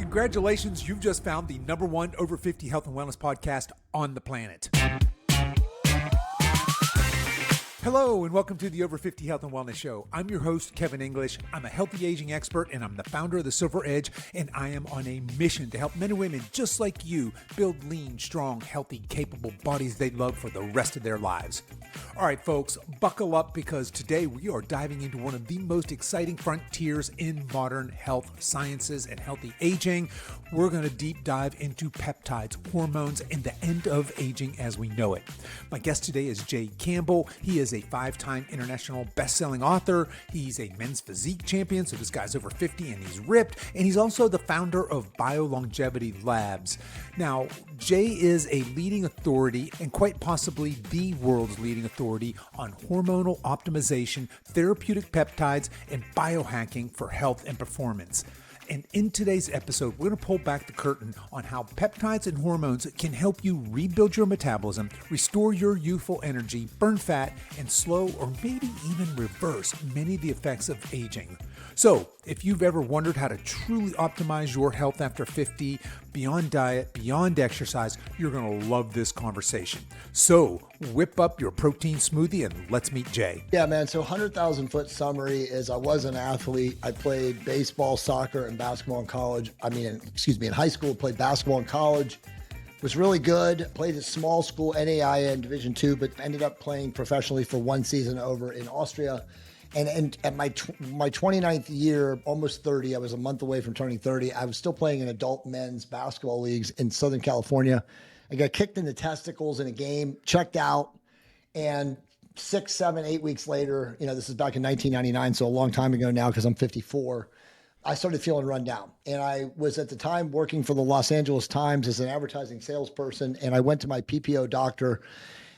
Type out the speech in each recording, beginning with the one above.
Congratulations, you've just found the #1 over 50 health and wellness podcast on the planet. Hello and welcome to the Over 50 Health and Wellness Show. I'm your host, Kevin English. I'm a healthy aging expert and I'm the founder of The Silver Edge, and I am on a mission to help men and women just like you build lean, strong, healthy, capable bodies they love for the rest of their lives. All right, folks, buckle up because today we are diving into one of the most exciting frontiers in modern health sciences and healthy aging. We're going to deep dive into peptides, hormones, and the end of aging as we know it. My guest today is Jay Campbell. He is a 5-time international best-selling author. He's a men's physique champion, so this guy's over 50 and he's ripped, and he's also the founder of BioLongevity Labs. Now, Jay is a leading authority and quite possibly the world's leading authority on hormonal optimization, therapeutic peptides, and biohacking for health and performance. And in today's episode, we're going to pull back the curtain on how peptides and hormones can help you rebuild your metabolism, restore your youthful energy, burn fat, and slow or maybe even reverse many of the effects of aging. So, if you've ever wondered how to truly optimize your health after 50, beyond diet, beyond exercise, you're going to love this conversation. So, whip up your protein smoothie and let's meet Jay. Yeah, man. So 100,000 foot summary is I was an athlete. I played baseball, soccer, and basketball in college. In high school, played basketball in college. Was really good. Played at small school, NAIA in Division II, but ended up playing professionally for one season over in Austria. And at my 29th year, almost 30, I was a month away from turning 30. I was still playing in adult men's basketball leagues in Southern California. I got kicked in the testicles in a game, checked out, and 6, 7, 8 weeks later, this is back in 1999, so a long time ago now because I'm 54, I started feeling run down. And I was at the time working for the Los Angeles Times as an advertising salesperson, and I went to my PPO doctor.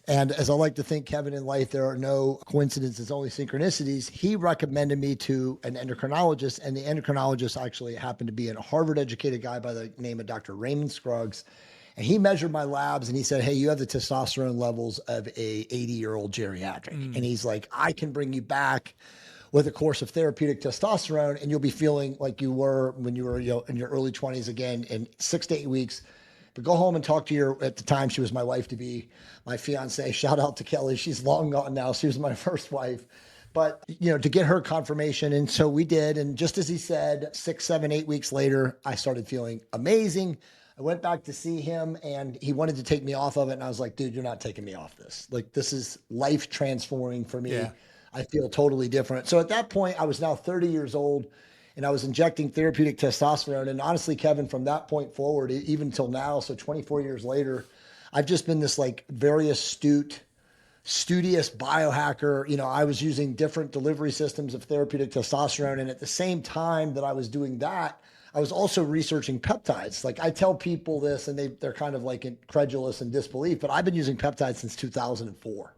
And as I like to think, Kevin, in life, there are no coincidences, only synchronicities. He recommended me to an endocrinologist, and the endocrinologist actually happened to be a Harvard-educated guy by the name of Dr. Raymond Scruggs. And he measured my labs and he said, hey, you have the testosterone levels of a 80-year-old geriatric. And he's like, I can bring you back with a course of therapeutic testosterone and you'll be feeling like you were when you were in your early 20s again in 6 to 8 weeks. But go home and talk to your, at the time, she was my wife-to-be, my fiance. Shout out to Kelly. She's long gone now. She was my first wife. But, to get her confirmation. And so we did. And just as he said, 6, 7, 8 weeks later, I started feeling amazing. I went back to see him and he wanted to take me off of it. And I was like, dude, you're not taking me off this. Like, this is life transforming for me. Yeah. I feel totally different. So at that point, I was now 30 years old. And I was injecting therapeutic testosterone. And honestly, Kevin, from that point forward, even till now, so 24 years later, I've just been this very astute, studious biohacker. I was using different delivery systems of therapeutic testosterone. And at the same time that I was doing that, I was also researching peptides. Like I tell people this and they're kind of incredulous and disbelief, but I've been using peptides since 2004,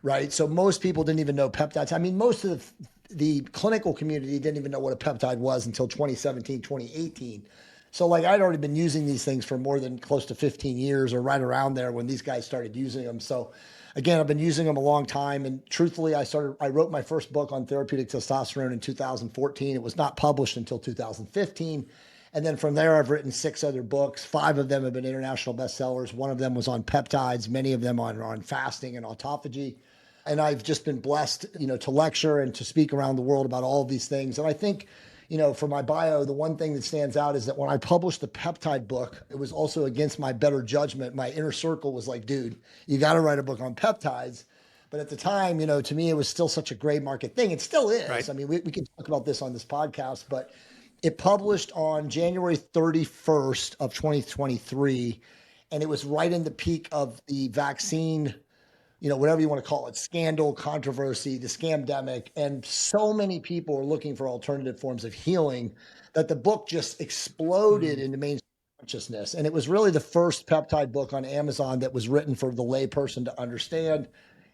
right? So most people didn't even know peptides. I mean, most of the clinical community didn't even know what a peptide was until 2017, 2018. So I'd already been using these things for more than close to 15 years or right around there when these guys started using them. So again, I've been using them a long time. And truthfully, I wrote my first book on therapeutic testosterone in 2014. It was not published until 2015. And then from there, I've written 6 other books. 5 of them have been international bestsellers. One of them was on peptides, many of them on fasting and autophagy. And I've just been blessed, to lecture and to speak around the world about all of these things. And I think, for my bio, the one thing that stands out is that when I published the peptide book, it was also against my better judgment. My inner circle was like, dude, you got to write a book on peptides. But at the time, to me, it was still such a gray market thing. It still is. Right. I mean, we can talk about this on this podcast, but it published on January 31st of 2023. And it was right in the peak of the vaccine, whatever you want to call it, scandal, controversy, the scamdemic. And so many people are looking for alternative forms of healing that the book just exploded into mainstream consciousness. And it was really the first peptide book on Amazon that was written for the layperson to understand.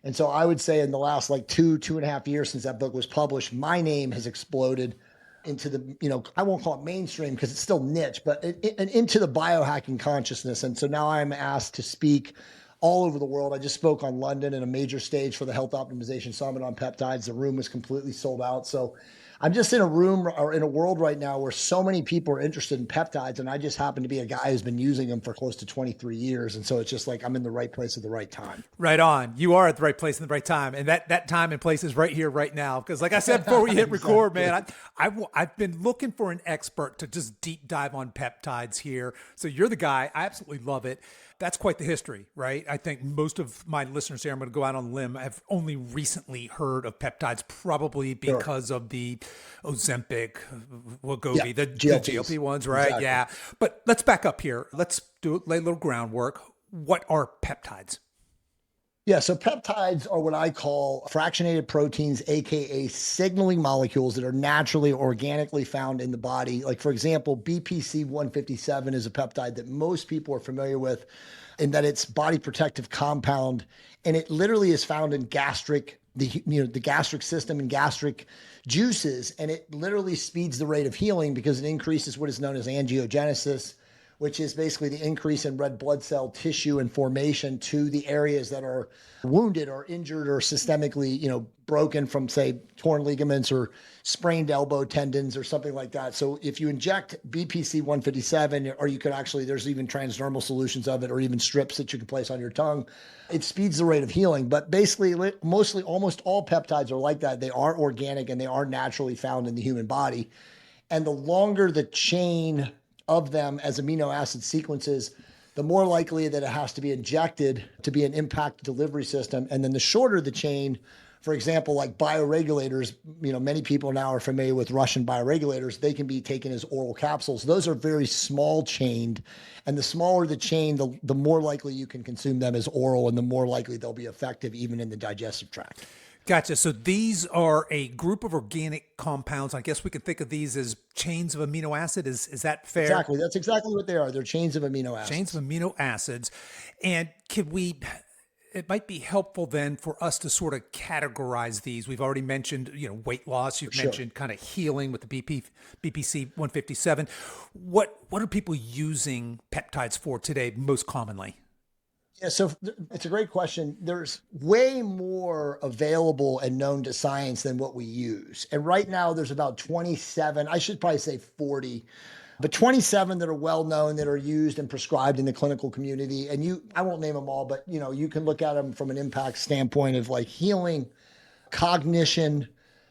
And so I would say in the last 2.5 years since that book was published, my name has exploded into the, I won't call it mainstream because it's still niche, but into the biohacking consciousness. And so now I'm asked to speak all over the world. I just spoke on London in a major stage for the Health Optimization Summit on peptides. The room was completely sold out. So I'm just in a room or in a world right now where so many people are interested in peptides, and I just happen to be a guy who's been using them for close to 23 years. And so it's just like I'm in the right place at the right time. Right on. You are at the right place in the right time. And that time and place is right here, right now. Because like I said before we hit record, man, I've been looking for an expert to just deep dive on peptides here. So you're the guy. I absolutely love it. That's quite the history, right? I think most of my listeners here, I'm going to go out on a limb, have only recently heard of peptides, probably because of the Ozempic, Wegovy, the GLP-1s, right? Exactly. Yeah. But let's back up here. Let's lay a little groundwork. What are peptides? Yeah, so peptides are what I call fractionated proteins, aka signaling molecules that are naturally, organically found in the body. Like, for example, BPC-157 is a peptide that most people are familiar with, in that it's body protective compound, and it literally is found in the gastric system and gastric juices, and it literally speeds the rate of healing because it increases what is known as angiogenesis, which is basically the increase in red blood cell tissue and formation to the areas that are wounded or injured or systemically, broken from, say, torn ligaments or sprained elbow tendons or something like that. So if you inject BPC-157, or you could actually, there's even transdermal solutions of it, or even strips that you can place on your tongue, it speeds the rate of healing. But basically, mostly almost all peptides are like that. They are organic and they are naturally found in the human body. And the longer the chain of them as amino acid sequences, the more likely that it has to be injected to be an impact delivery system. And then the shorter the chain, for example, like bioregulators, many people now are familiar with Russian bioregulators. They can be taken as oral capsules. Those are very small chained. And the smaller the chain, the more likely you can consume them as oral, and the more likely they'll be effective even in the digestive tract. Gotcha. So these are a group of organic compounds. I guess we could think of these as chains of amino acid. Is that fair? Exactly. That's exactly what they are. They're chains of amino acids. Chains of amino acids. And it might be helpful then for us to sort of categorize these. We've already mentioned, weight loss. You've mentioned kind of healing with the BPC-157. What are people using peptides for today most commonly? Yeah, so it's a great question. There's way more available and known to science than what we use. And right now there's about 27, I should probably say 40, but 27 that are well known, that are used and prescribed in the clinical community. And I won't name them all, but you can look at them from an impact standpoint of like healing, cognition,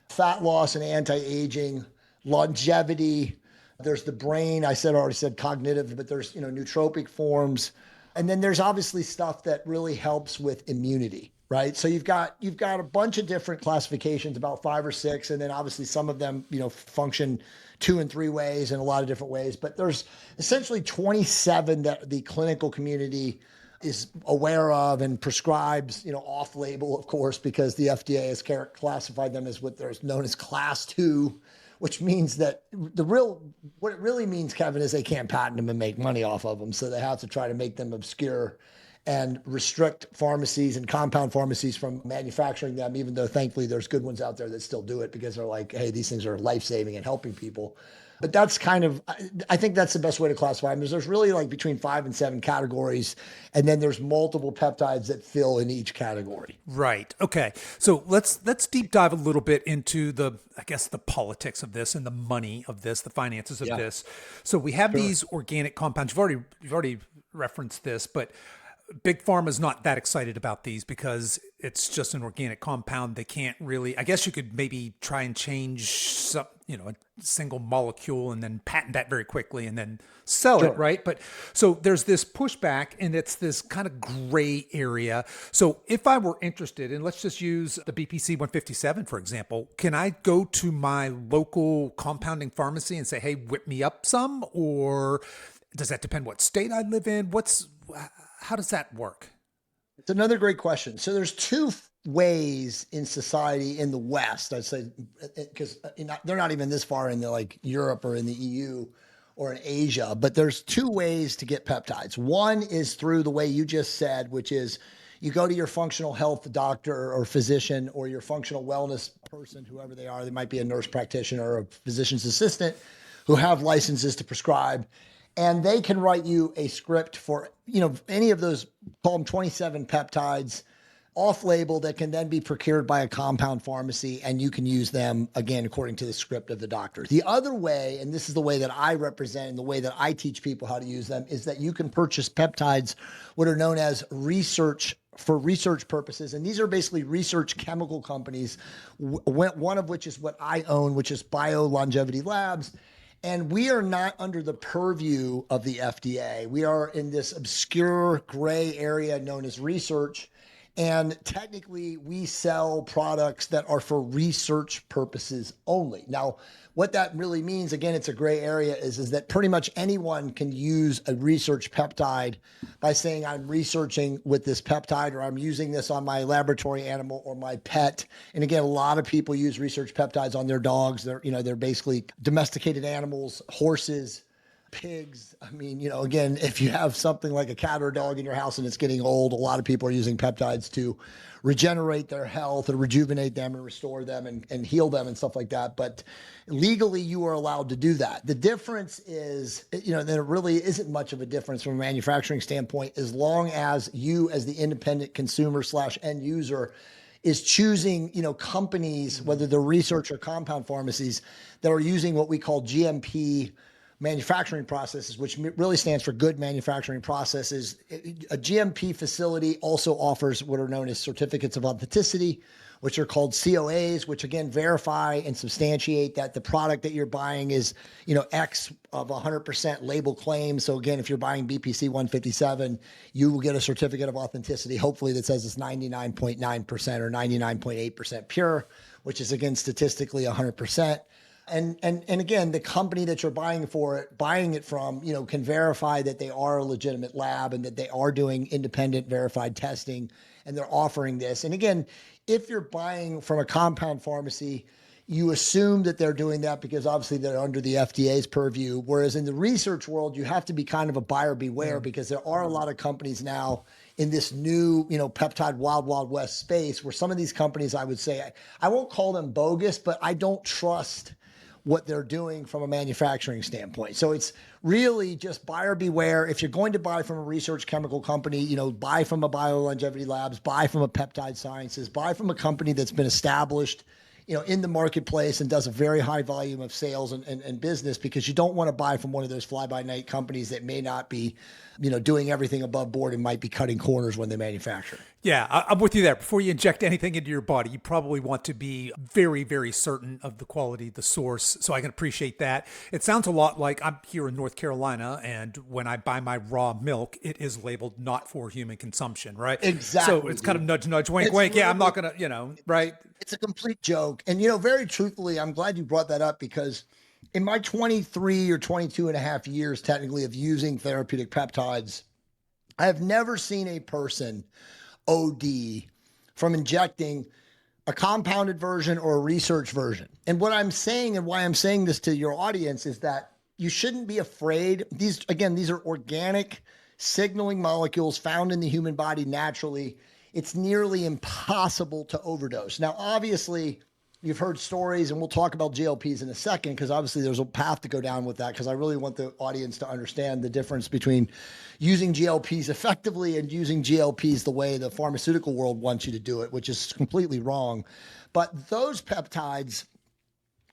fat loss and anti-aging, longevity. There's the brain. I already said cognitive, but there's, nootropic forms. And then there's obviously stuff that really helps with immunity, right? So you've got a bunch of different classifications, about 5 or 6, and then obviously some of them, function 2 and 3 ways and a lot of different ways. But there's essentially 27 that the clinical community is aware of and prescribes, off-label, of course, because the FDA has classified them as what there's known as class 2, which means that what it really means, Kevin, is they can't patent them and make money off of them. So they have to try to make them obscure and restrict pharmacies and compound pharmacies from manufacturing them, even though thankfully there's good ones out there that still do it because they're like, hey, these things are life-saving and helping people. But that's I think that's the best way to classify them. There's really like between 5 and 7 categories, and then there's multiple peptides that fill in each category. Right. Okay. So let's deep dive a little bit into the politics of this and the money of this, the finances of this. So we have these organic compounds. You've already referenced this, but Big Pharma is not that excited about these because it's just an organic compound. They can't really, I guess you could maybe try and change some, a single molecule and then patent that very quickly and then sell it, right? But so there's this pushback, and it's this kind of gray area. So if I were interested, and let's just use the BPC-157, for example, can I go to my local compounding pharmacy and say, hey, whip me up some? Or does that depend what state I live in? How does that work? It's another great question. So there's 2 ways in society in the West, I'd say, because they're not even this far in like Europe or in the EU or in Asia, but there's 2 ways to get peptides. One is through the way you just said, which is you go to your functional health doctor or physician or your functional wellness person, whoever they are. They might be a nurse practitioner or a physician's assistant who have licenses to prescribe. And they can write you a script for, any of those, call them 27 peptides, off-label that can then be procured by a compound pharmacy, and you can use them, again, according to the script of the doctor. The other way, and this is the way that I represent and the way that I teach people how to use them, is that you can purchase peptides, what are known as for research purposes. And these are basically research chemical companies, one of which is what I own, which is BioLongevity Labs. And we are not under the purview of the FDA. We are in this obscure gray area known as research. And technically, we sell products that are for research purposes only. Now, what that really means, again, it's a gray area, is that pretty much anyone can use a research peptide by saying, I'm researching with this peptide, or I'm using this on my laboratory animal or my pet. And again, a lot of people use research peptides on their dogs. They're basically domesticated animals, horses, pigs. I mean, again, if you have something like a cat or a dog in your house and it's getting old, a lot of people are using peptides to regenerate their health and rejuvenate them and restore them and heal them and stuff like that. But legally, you are allowed to do that. The difference is, there really isn't much of a difference from a manufacturing standpoint, as long as you, as the independent consumer / end user, is choosing, companies, whether they're research or compound pharmacies, that are using what we call GMP manufacturing processes, which really stands for good manufacturing processes. A GMP facility also offers what are known as certificates of authenticity, which are called COAs, which again verify and substantiate that the product that you're buying is, X of 100% label claim. So again, if you're buying BPC-157, you will get a certificate of authenticity, hopefully that says it's 99.9% or 99.8% pure, which is again statistically 100%. And again, the company that you're buying it from, can verify that they are a legitimate lab and that they are doing independent verified testing, and they're offering this. And again, if you're buying from a compound pharmacy, you assume that they're doing that because obviously they're under the FDA's purview. Whereas in the research world, you have to be kind of a buyer beware, because there are a lot of companies now in this new, peptide wild west space, where some of these companies, I would say, I won't call them bogus, but I don't trust what they're doing from a manufacturing standpoint. So it's really just buyer beware. If you're going to buy from a research chemical company, buy from a BioLongevity Labs, buy from a Peptide Sciences, buy from a company that's been established, in the marketplace and does a very high volume of sales and business, because you don't want to buy from one of those fly-by-night companies that may not be, doing everything above board and might be cutting corners when they manufacture. Yeah, I'm with you there. Before you inject anything into your body, you probably want to be very, very certain of the quality, the source. So I can appreciate that. It sounds a lot like I'm here in North Carolina, and when I buy my raw milk, it is labeled not for human consumption, right? Exactly. So it's kind of nudge, nudge, wink, wink. Yeah, I'm not going to, right? It's a complete joke. And, very truthfully, I'm glad you brought that up, because in my 23 or 22 and a half years, technically, of using therapeutic peptides, I have never seen a person OD from injecting a compounded version or a research version. And what I'm saying, and why I'm saying this to your audience, is that you shouldn't be afraid. These are organic signaling molecules found in the human body naturally. It's nearly impossible to overdose. Now, obviously, you've heard stories, and we'll talk about GLPs in a second, because obviously there's a path to go down with that, because I really want the audience to understand the difference between using GLPs effectively and using GLPs the way the pharmaceutical world wants you to do it, which is completely wrong. But those peptides,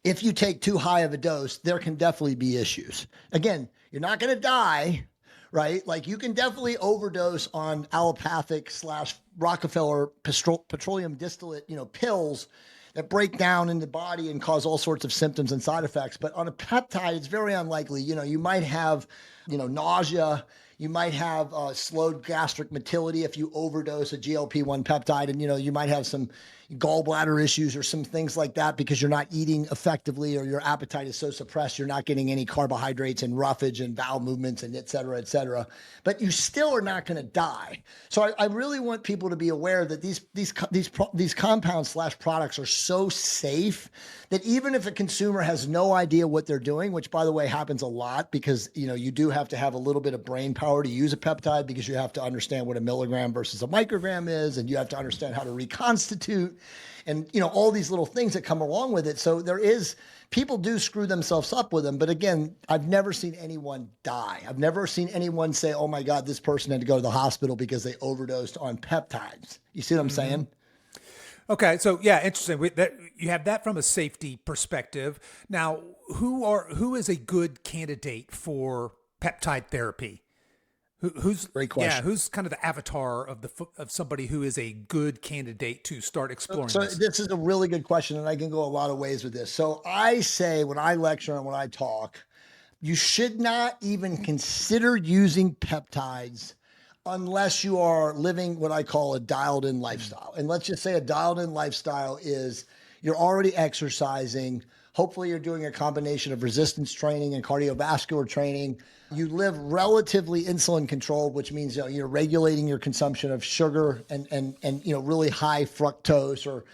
if you take too high of a dose, there can definitely be issues. Again, you're not going to die, right? Like, you can definitely overdose on allopathic / Rockefeller petroleum distillate, pills that break down in the body and cause all sorts of symptoms and side effects. But on a peptide, it's very unlikely. You might have, nausea. You might have slowed gastric motility if you overdose a GLP-1 peptide, and you might have some gallbladder issues or some things like that because you're not eating effectively, or your appetite is so suppressed you're not getting any carbohydrates and roughage and bowel movements and et cetera, et cetera. But you still are not going to die. So I really want people to be aware that these compounds / products are so safe that even if a consumer has no idea what they're doing, which by the way happens a lot, because you do have to have a little bit of brain power power to use a peptide because you have to understand what a milligram versus a microgram is, and you have to understand how to reconstitute and, all these little things that come along with it. So people do screw themselves up with them. But again, I've never seen anyone die. I've never seen anyone say, oh my God, this person had to go to the hospital because they overdosed on peptides. You see what I'm saying? Okay, so yeah, interesting. You have that from a safety perspective. Now, who is a good candidate for peptide therapy? Who's Great question. Yeah, who's kind of the avatar of somebody who is a good candidate to start exploring So this? this is a really good question, and I can go a lot of ways with this. So I say when I lecture and when I talk, you should not even consider using peptides unless you are living what I call a dialed in lifestyle. And let's just say a dialed in lifestyle is you're already exercising. Hopefully you're doing a combination of resistance training and cardiovascular training. You live relatively insulin controlled, which means you're regulating your consumption of sugar and really high fructose or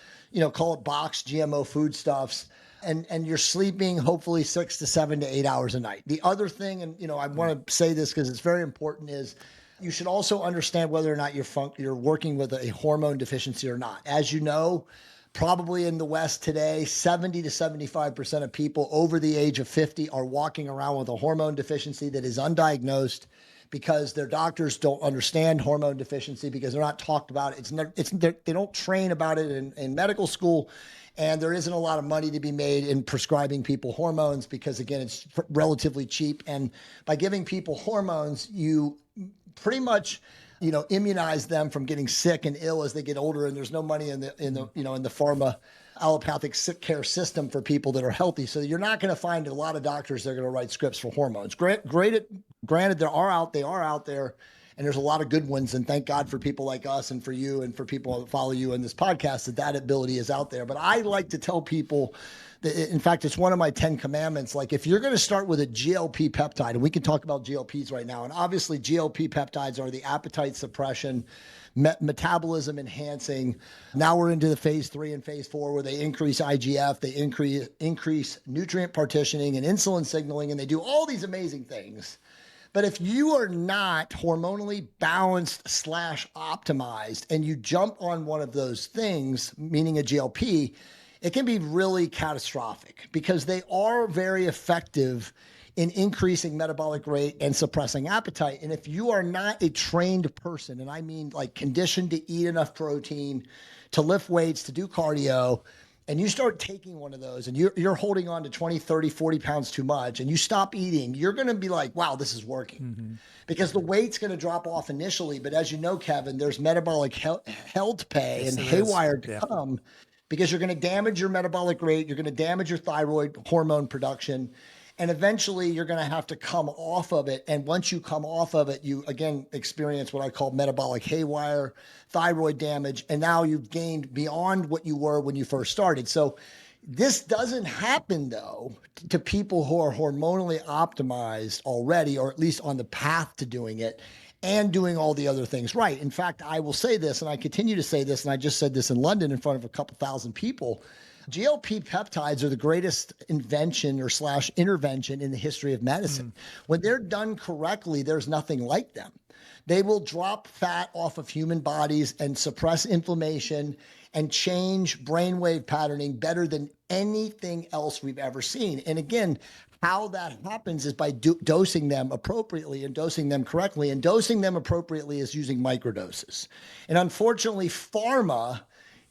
call it boxed GMO foodstuffs. And you're sleeping hopefully 6 to 7 to 8 hours a night. The other thing, and I want to say this because it's very important, is you should also understand whether or not you're working with a hormone deficiency or not. As you know, probably in the West today, 70 to 75% of people over the age of 50 are walking around with a hormone deficiency that is undiagnosed because their doctors don't understand hormone deficiency because they're not talked about it. They don't train about it in medical school. And there isn't a lot of money to be made in prescribing people hormones because, again, it's relatively cheap. And by giving people hormones, you pretty much, immunize them from getting sick and ill as they get older. And there's no money in the pharma allopathic sick care system for people that are healthy. So you're not going to find a lot of doctors that are going to write scripts for hormones. Granted, they are out there. And there's a lot of good ones. And thank God for people like us and for you and for people that follow you in this podcast that ability is out there. But I like to tell people that, in fact, it's one of my 10 commandments. Like if you're going to start with a GLP peptide, and we can talk about GLPs right now. And obviously GLP peptides are the appetite suppression, metabolism enhancing. Now we're into the phase 3 and phase 4 where they increase IGF, they increase nutrient partitioning and insulin signaling, and they do all these amazing things. But if you are not hormonally balanced / optimized and you jump on one of those things, meaning a GLP, it can be really catastrophic because they are very effective in increasing metabolic rate and suppressing appetite. And if you are not a trained person, and I mean like conditioned to eat enough protein, to lift weights, to do cardio, and you start taking one of those and you're holding on to 20, 30, 40 pounds too much and you stop eating, you're going to be like, wow, this is working. Because the weight's going to drop off initially. But as you know, Kevin, there's metabolic hell to pay and haywire to come because you're going to damage your metabolic rate. You're going to damage your thyroid hormone production. And eventually you're going to have to come off of it. And once you come off of it, you again experience what I call metabolic haywire, thyroid damage. And now you've gained beyond what you were when you first started. So this doesn't happen though to people who are hormonally optimized already, or at least on the path to doing it and doing all the other things right. In fact, I will say this, and I continue to say this, and I just said this in London in front of a couple thousand people. GLP peptides are the greatest invention or / intervention in the history of medicine. When they're done correctly, there's nothing like them. They will drop fat off of human bodies and suppress inflammation and change brainwave patterning better than anything else we've ever seen. And again, how that happens is by dosing them appropriately and dosing them correctly. And dosing them appropriately is using microdoses. And unfortunately, pharma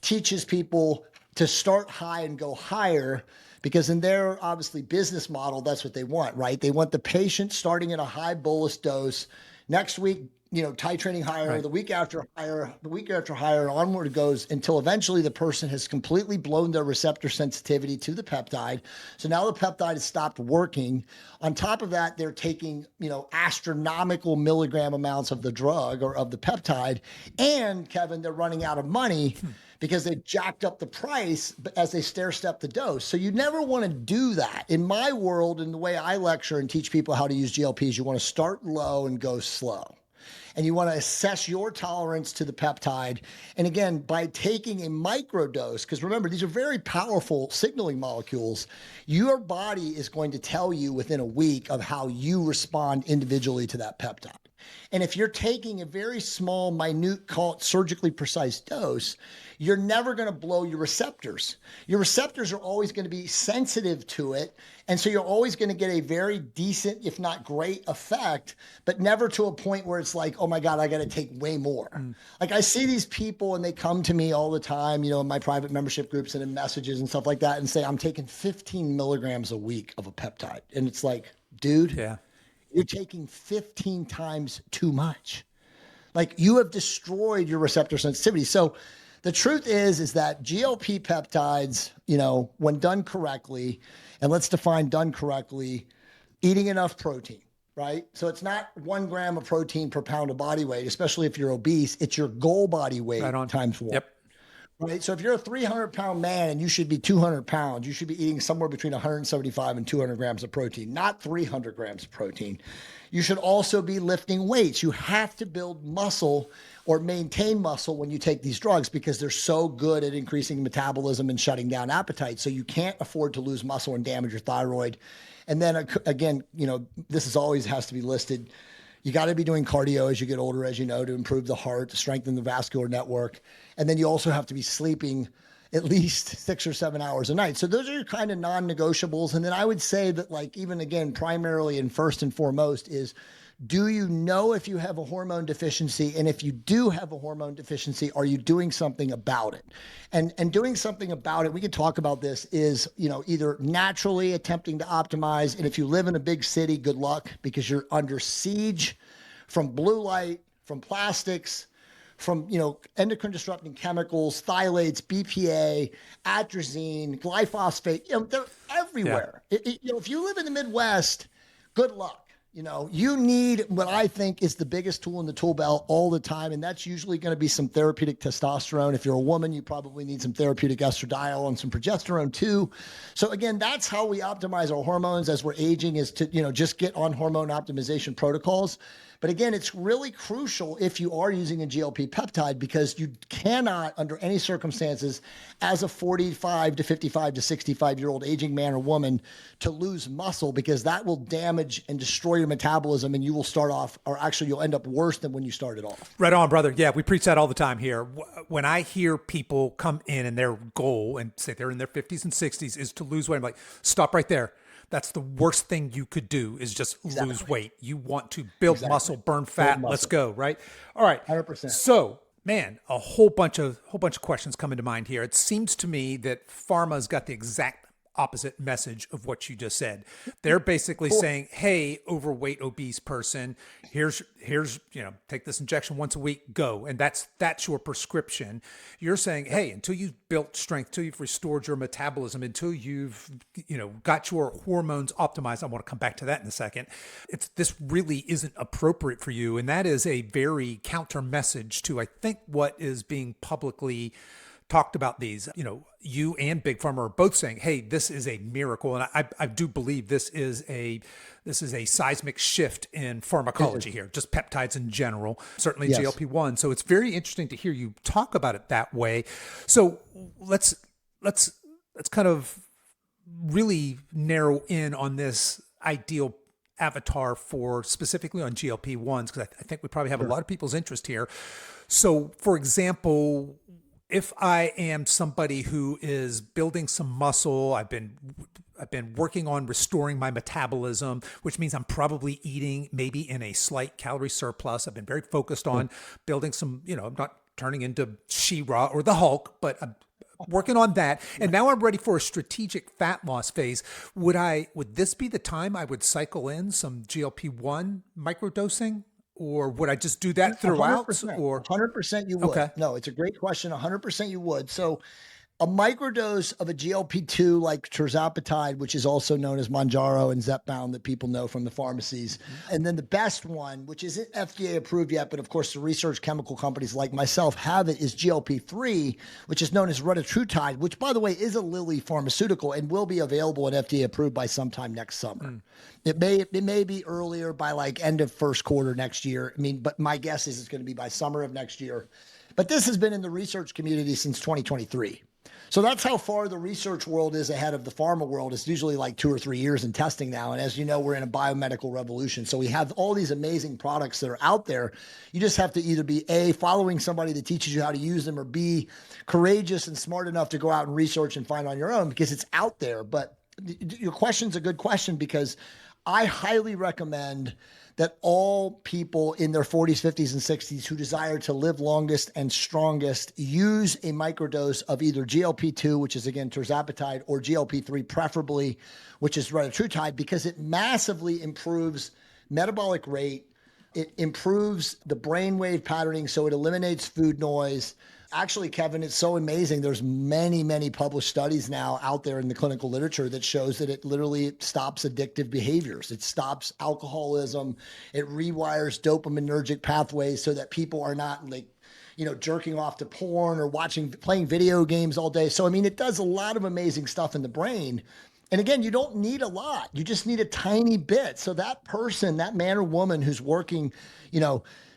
teaches people to start high and go higher because in their obviously business model, that's what they want, right? They want the patient starting at a high bolus dose. Next week, titrating higher, right. The week after higher, onward it goes until eventually the person has completely blown their receptor sensitivity to the peptide. So now the peptide has stopped working. On top of that, they're taking, astronomical milligram amounts of the drug or of the peptide. And Kevin, they're running out of money because they've jacked up the price as they stair step the dose. So you never want to do that. In my world, in the way I lecture and teach people how to use GLPs, you want to start low and go slow. And you want to assess your tolerance to the peptide. And again, by taking a microdose, because remember, these are very powerful signaling molecules, your body is going to tell you within a week of how you respond individually to that peptide. And if you're taking a very small, minute, call it surgically precise dose, you're never going to blow your receptors. Your receptors are always going to be sensitive to it. And so you're always going to get a very decent, if not great effect, but never to a point where it's like, oh my God, I got to take way more. Like I see these people and they come to me all the time, in my private membership groups and in messages and stuff like that and say, I'm taking 15 milligrams a week of a peptide. And it's like, dude, you're taking 15 times too much. Like you have destroyed your receptor sensitivity. So the truth is that GLP peptides, when done correctly, and let's define done correctly, eating enough protein, right? So it's not 1 gram of protein per pound of body weight, especially if you're obese. It's your goal body weight times 1. Yep. Right. So if you're a 300-pound man and you should be 200 pounds, you should be eating somewhere between 175 and 200 grams of protein, not 300 grams of protein. You should also be lifting weights. You have to build muscle or maintain muscle when you take these drugs because they're so good at increasing metabolism and shutting down appetite. So you can't afford to lose muscle and damage your thyroid. And then again, this is always has to be listed. You got to be doing cardio as you get older, as you know, to improve the heart, to strengthen the vascular network. And then you also have to be sleeping at least 6 or 7 hours a night. So those are your kind of non-negotiables. And then I would say that even again, primarily and first and foremost is, do you know if you have a hormone deficiency? And if you do have a hormone deficiency, are you doing something about it? And doing something about it, we could talk about this, is, either naturally attempting to optimize. And if you live in a big city, good luck, because you're under siege from blue light, from plastics, from, endocrine disrupting chemicals, phthalates, BPA, atrazine, glyphosate, they're everywhere. If you live in the Midwest, good luck. You need what I think is the biggest tool in the tool belt all the time, and that's usually going to be some therapeutic testosterone. If you're a woman, you probably need some therapeutic estradiol and some progesterone too. So again, that's how we optimize our hormones as we're aging, is to, just get on hormone optimization protocols. But again, it's really crucial if you are using a GLP peptide, because you cannot, under any circumstances, as a 45 to 55 to 65-year-old aging man or woman, to lose muscle, because that will damage and destroy your metabolism, and you will start off, or actually you'll end up worse than when you started off. Right on, brother. Yeah, we preach that all the time here. When I hear people come in and their goal, and say they're in their 50s and 60s, is to lose weight, I'm like, stop right there. That's the worst thing you could do, is just lose weight. You want to build muscle, burn fat. Let's go, right? All right. 100%. So, man, a whole bunch of questions come into mind here. It seems to me that pharma's got the exact opposite message of what you just said. They're basically saying, hey, overweight, obese person, here's, take this injection once a week, go. And that's your prescription. You're saying, hey, until you've built strength, until you've restored your metabolism, until you've, got your hormones optimized, I want to come back to that in a second. This really isn't appropriate for you. And that is a very counter message to, I think, what is being publicly talked about. These, you and Big Pharma are both saying, hey, this is a miracle. And I do believe this is a seismic shift in pharmacology here, just peptides in general, certainly GLP-1. So it's very interesting to hear you talk about it that way. So let's kind of really narrow in on this ideal avatar for specifically on GLP-1s, because I think we probably have a lot of people's interest here. So for example, if I am somebody who is building some muscle, I've been working on restoring my metabolism, which means I'm probably eating maybe in a slight calorie surplus. I've been very focused on building some, I'm not turning into She-Ra or the Hulk, but I'm working on that. And now I'm ready for a strategic fat loss phase. Would this be the time I would cycle in some GLP-1 microdosing? Or would I just do that throughout? 100%, or 100% you would. Okay. No, it's a great question. 100% you would. So a microdose of a GLP-2 like tirzepatide, which is also known as Mounjaro and Zepbound that people know from the pharmacies. And then the best one, which isn't FDA approved yet, but of course the research chemical companies like myself have it, is GLP-3, which is known as retatrutide, which by the way is a Lilly pharmaceutical and will be available and FDA approved by sometime next summer. It may be earlier, by like end of first quarter next year. But my guess is it's going to be by summer of next year. But this has been in the research community since 2023. So that's how far the research world is ahead of the pharma world. It's usually like 2 or 3 years in testing now. And as you know, we're in a biomedical revolution. So we have all these amazing products that are out there. You just have to either be A, following somebody that teaches you how to use them, or B, courageous and smart enough to go out and research and find on your own, because it's out there. But your question's a good question, because I highly recommend that all people in their 40s, 50s, and 60s who desire to live longest and strongest use a microdose of either GLP-2, which is again tirzepatide, or GLP-3 preferably, which is retatrutide, because it massively improves metabolic rate. It improves the brainwave patterning, so it eliminates food noise. Actually, Kevin, it's so amazing. There's many, many published studies now out there in the clinical literature that shows that it literally stops addictive behaviors. It stops alcoholism. It rewires dopaminergic pathways so that people are not jerking off to porn or playing video games all day. So, I mean, it does a lot of amazing stuff in the brain. And again, you don't need a lot. You just need a tiny bit. So that person, that man or woman who's working,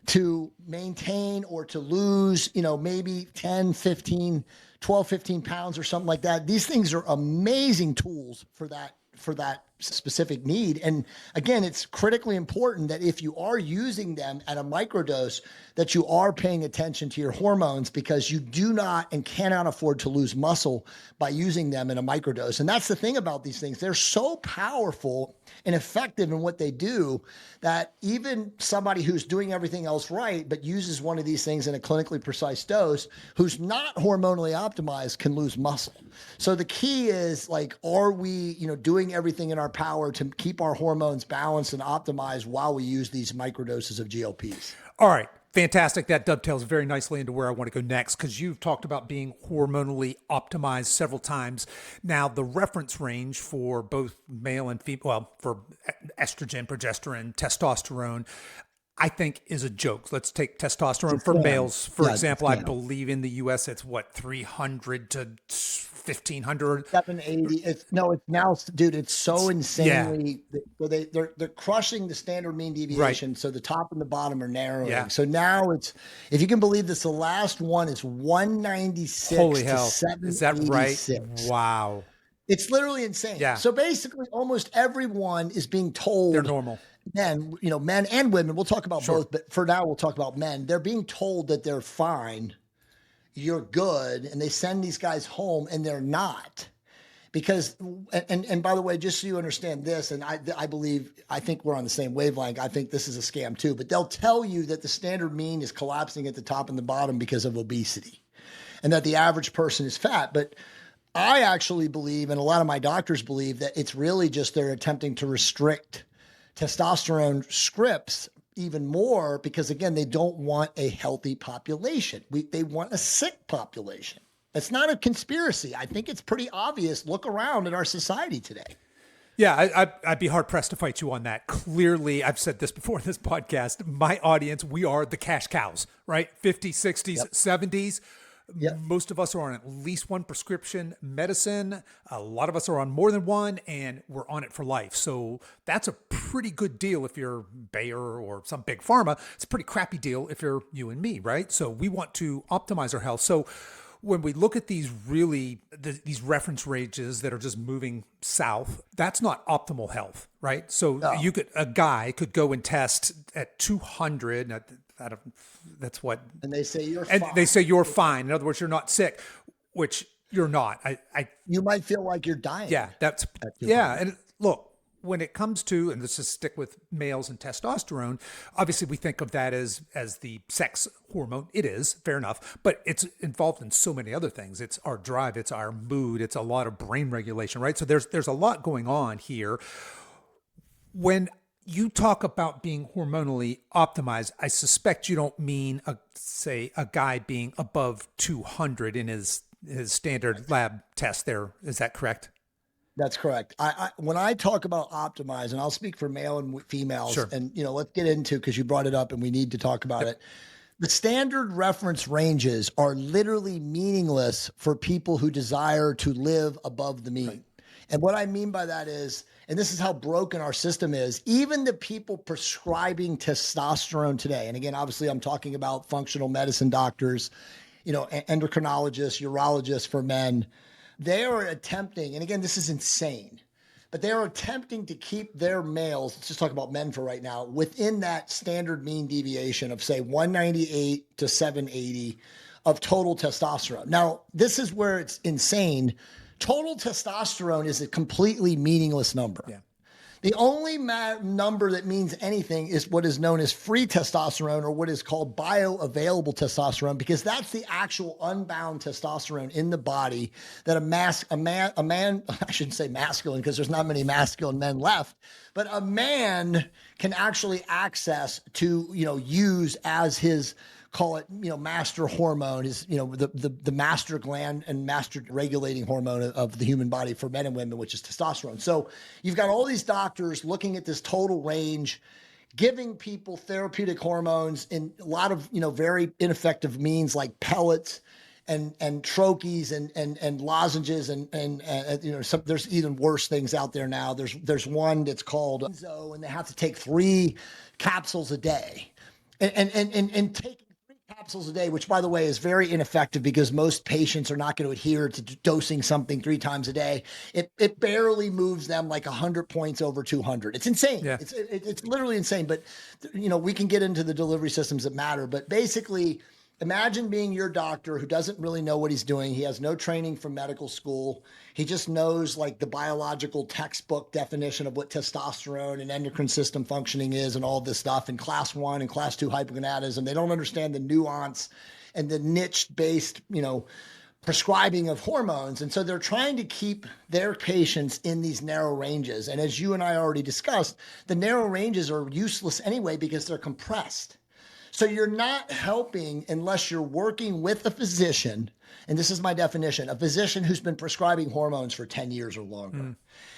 to maintain or to lose, maybe 10, 15, 12, 15 pounds or something like that. These things are amazing tools for that specific need. And again, it's critically important that if you are using them at a microdose, that you are paying attention to your hormones, because you do not and cannot afford to lose muscle by using them in a microdose. And that's the thing about these things. They're so powerful and effective in what they do that even somebody who's doing everything else right, but uses one of these things in a clinically precise dose, who's not hormonally optimized, can lose muscle. So the key is, are we, doing everything in our power to keep our hormones balanced and optimized while we use these microdoses of GLPs? All right. Fantastic. That dovetails very nicely into where I want to go next, because you've talked about being hormonally optimized several times. Now, the reference range for both male and female, for estrogen, progesterone, testosterone, I think is a joke. Let's take testosterone for males, for example. I believe in the US, it's 300 to 1,500. 780. It's now, dude, it's so insanely, they're crushing the standard mean deviation. Right. So the top and the bottom are narrowing. Yeah. So now it's, if you can believe this, the last one is 196 Holy hell. to 786. Is that right? Wow. It's literally insane. Yeah. So basically almost everyone is being told they're normal. Men, men and women, we'll talk about both, but for now we'll talk about men. They're being told that they're fine, you're good, and they send these guys home, and they're not. Because, and by the way, just so you understand this, and I think we're on the same wavelength. I think this is a scam too, but they'll tell you that the standard mean is collapsing at the top and the bottom because of obesity, and that the average person is fat. But I actually believe, and a lot of my doctors believe, that it's really just they're attempting to restrict testosterone scripts even more, because again, they don't want a healthy population. They want a sick population. It's not a conspiracy. I think it's pretty obvious. Look around at our society today. Yeah, I'd be hard pressed to fight you on that. Clearly, I've said this before in this podcast, my audience, we are the cash cows, right? 50s, 60s, 70s. Yep. Most of us are on at least one prescription medicine. A lot of us are on more than one, and we're on it for life. So that's a pretty good deal if you're Bayer or some big pharma. It's a pretty crappy deal if you're you and me, right? So we want to optimize our health. So when we look at these these reference ranges that are just moving south, that's not optimal health, right? So a guy could go and test at 200. That's what. And they say you're fine. And they say you're fine. In other words, you're not sick, which you're not. You might feel like you're dying. Yeah, And look, when it comes to, and let's just stick with males and testosterone, obviously we think of that as the sex hormone. It is, fair enough, but it's involved in so many other things. It's our drive, it's our mood, it's a lot of brain regulation, right? So there's a lot going on here. When you talk about being hormonally optimized, I suspect you don't mean a guy being above 200 in his standard lab test there. Is that correct? That's correct. When I talk about optimize, and I'll speak for male and females, sure. And let's get into, because you brought it up and we need to talk about it. The standard reference ranges are literally meaningless for people who desire to live above the mean. Right. And what I mean by that is, and this is how broken our system is, even the people prescribing testosterone today, and again, obviously I'm talking about functional medicine doctors, endocrinologists, urologists for men, they are attempting, and again, this is insane, but they are attempting to keep their males, let's just talk about men for right now, within that standard mean deviation of say 198 to 780 of total testosterone. Now, this is where it's insane. Total testosterone is a completely meaningless number. Yeah. The only number that means anything is what is known as free testosterone, or what is called bioavailable testosterone, because that's the actual unbound testosterone in the body that a man, I shouldn't say masculine because there's not many masculine men left, but a man can actually access to, use as his, call it, master hormone, is, the master gland and master regulating hormone of the human body for men and women, which is testosterone. So you've got all these doctors looking at this total range, giving people therapeutic hormones in a lot of, very ineffective means like pellets and troches and lozenges and there's even worse things out there now. There's one that's called and they have to take 3 capsules a day and take capsules a day, which by the way is very ineffective because most patients are not going to adhere to dosing something 3 times a day. It barely moves them like 100 points over 200. It's insane. Yeah. It's literally insane. But we can get into the delivery systems that matter. But basically, imagine being your doctor who doesn't really know what he's doing. He has no training from medical school. He just knows like the biological textbook definition of what testosterone and endocrine system functioning is and all this stuff in class 1 and class 2 hypogonadism. They don't understand the nuance and the niche-based, prescribing of hormones. And so they're trying to keep their patients in these narrow ranges. And as you and I already discussed, the narrow ranges are useless anyway because they're compressed. So you're not helping unless you're working with a physician, and this is my definition, a physician who's been prescribing hormones for 10 years or longer,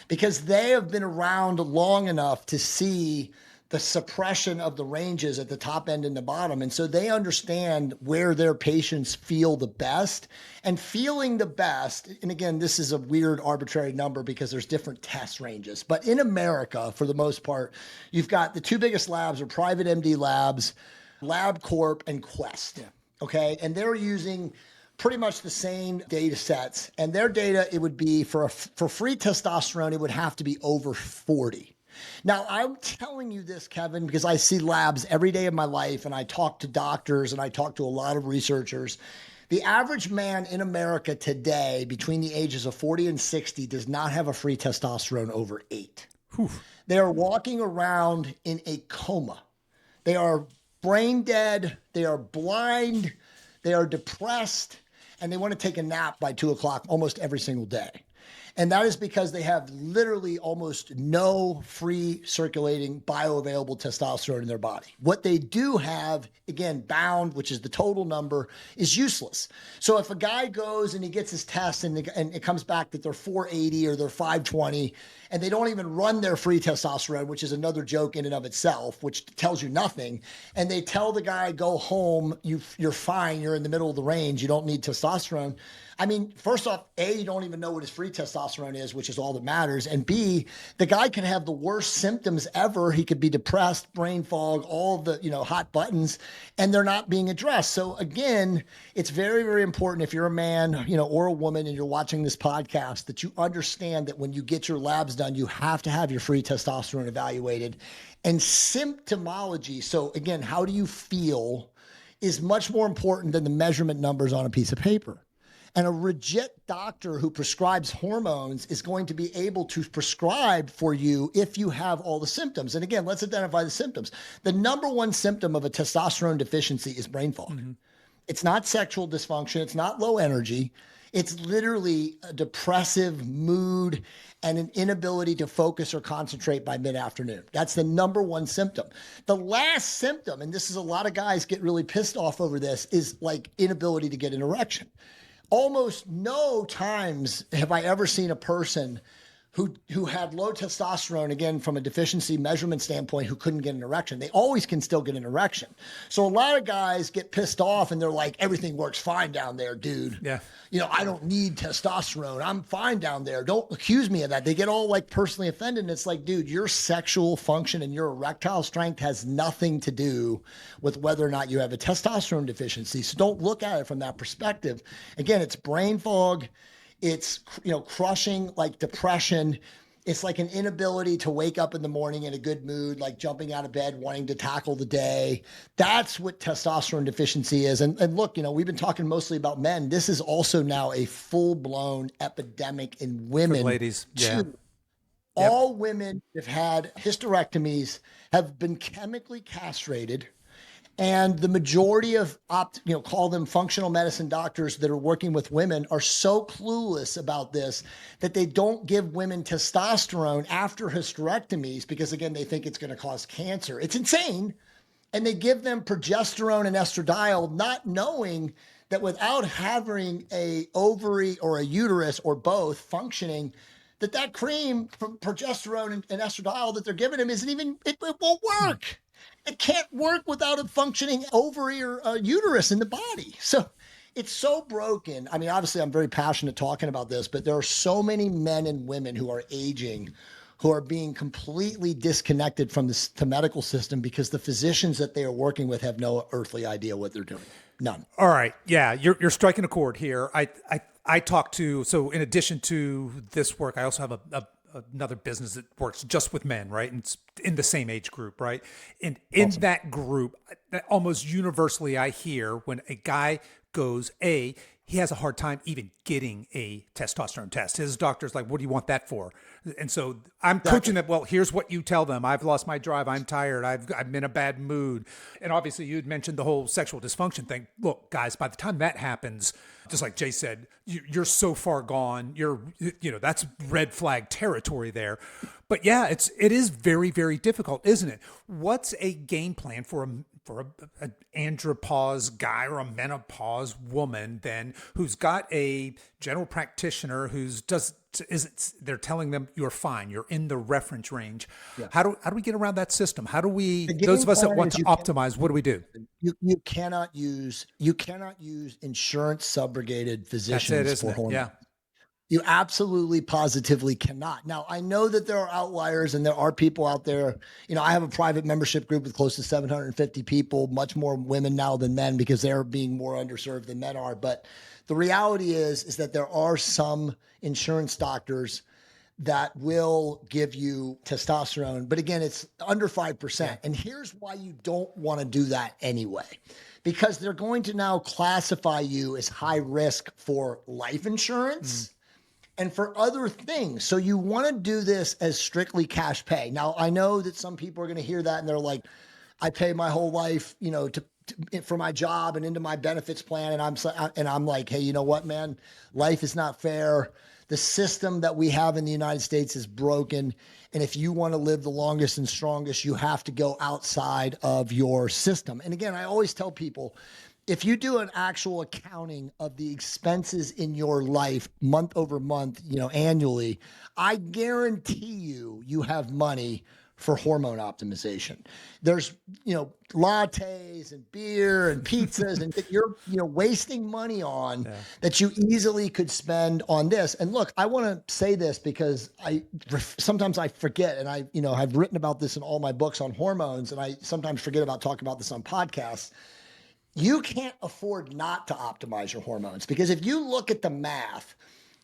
because they have been around long enough to see the suppression of the ranges at the top end and the bottom. And so they understand where their patients feel the best, and feeling the best. And again, this is a weird arbitrary number because there's different test ranges, but in America, for the most part, you've got the 2 biggest labs are private MD labs, LabCorp and Quest. Yeah. Okay. And they're using pretty much the same data sets, and their data, it would be for free testosterone, it would have to be over 40. Now, I'm telling you this, Kevin, because I see labs every day of my life, and I talk to doctors and I talk to a lot of researchers. The average man in America today between the ages of 40 and 60 does not have a free testosterone over 8. Whew. They are walking around in a coma. They are brain dead, they are blind, they are depressed, and they want to take a nap by 2 o'clock almost every single day. And that is because they have literally almost no free circulating bioavailable testosterone in their body. What they do have, again, bound, which is the total number, is useless. So if a guy goes and he gets his test and it comes back that they're 480 or they're 520, and they don't even run their free testosterone, which is another joke in and of itself, which tells you nothing, and they tell the guy, go home, you're fine, you're in the middle of the range, you don't need testosterone. I mean, first off, A, you don't even know what his free testosterone is, which is all that matters. And B, the guy can have the worst symptoms ever. He could be depressed, brain fog, all the, hot buttons, and they're not being addressed. So again, it's very, very important if you're a man, or a woman and you're watching this podcast, that you understand that when you get your labs done, you have to have your free testosterone evaluated. And symptomology, so again, how do you feel, is much more important than the measurement numbers on a piece of paper. And a legit doctor who prescribes hormones is going to be able to prescribe for you if you have all the symptoms. And again, let's identify the symptoms. The number one symptom of a testosterone deficiency is brain fog. Mm-hmm. It's not sexual dysfunction. It's not low energy. It's literally a depressive mood and an inability to focus or concentrate by mid-afternoon. That's the number one symptom. The last symptom, and this is a lot of guys get really pissed off over this, is like inability to get an erection. Almost no times have I ever seen a person who had low testosterone, again, from a deficiency measurement standpoint, who couldn't get an erection. They always can still get an erection. So a lot of guys get pissed off and they're like, everything works fine down there, dude. Yeah. I don't need testosterone. I'm fine down there. Don't accuse me of that. They get all like personally offended. And it's like, dude, your sexual function and your erectile strength has nothing to do with whether or not you have a testosterone deficiency. So don't look at it from that perspective. Again, it's brain fog. It's, crushing like depression. It's like an inability to wake up in the morning in a good mood, like jumping out of bed, wanting to tackle the day. That's what testosterone deficiency is. And look, we've been talking mostly about men. This is also now a full-blown epidemic in women. For ladies, yeah. All women that have had hysterectomies have been chemically castrated. And the majority of call them functional medicine doctors that are working with women are so clueless about this that they don't give women testosterone after hysterectomies because, again, they think it's going to cause cancer. It's insane. And they give them progesterone and estradiol, not knowing that without having a ovary or a uterus or both functioning, that cream from progesterone and estradiol that they're giving him it won't work. It can't work without a functioning ovary or uterus in the body. So it's so broken. I mean, obviously, I'm very passionate talking about this, but there are so many men and women who are aging, who are being completely disconnected from the medical system because the physicians that they are working with have no earthly idea what they're doing. None. All right. Yeah, you're striking a chord here. I talk to, so in addition to this work, I also have another business that works just with men, right? And it's in the same age group, right? And in awesome. That group, almost universally, I hear when a guy goes, he has a hard time even getting a testosterone test. His doctor's like, what do you want that for? And so I'm coaching them. Well, here's what you tell them. I've lost my drive. I'm tired. I'm in a bad mood. And obviously you'd mentioned the whole sexual dysfunction thing. Look, guys, by the time that happens, just like Jay said, you're so far gone. That's red flag territory there. But yeah, it is very, very difficult, isn't it? What's a game plan for an andropause guy or a menopause woman then who's got a general practitioner they're telling them you're fine, you're in the reference range. Yeah. How do we get around that system? How do we, those of us that want to optimize, what do we do? You cannot use insurance subrogated physicians for hormones. Yeah. You absolutely positively cannot. Now, I know that there are outliers and there are people out there. I have a private membership group with close to 750 people, much more women now than men because they're being more underserved than men are. But the reality is that there are some insurance doctors that will give you testosterone. But again, it's under 5%. Yeah. And here's why you don't want to do that anyway. Because they're going to now classify you as high risk for life insurance. And for other things. So you want to do this as strictly cash pay. Now, I know that some people are going to hear that and they're like, I pay my whole life, for my job and into my benefits plan. And I'm like, hey, you know what, man? Life is not fair. The system that we have in the United States is broken. And if you want to live the longest and strongest, you have to go outside of your system. And again, I always tell people, if you do an actual accounting of the expenses in your life month over month, annually, I guarantee you have money for hormone optimization. There's, lattes and beer and pizzas and that you're, wasting money on that you easily could spend on this. And look, I want to say this because sometimes I forget, and I've written about this in all my books on hormones, and I sometimes forget about talking about this on podcasts. You can't afford not to optimize your hormones because if you look at the math,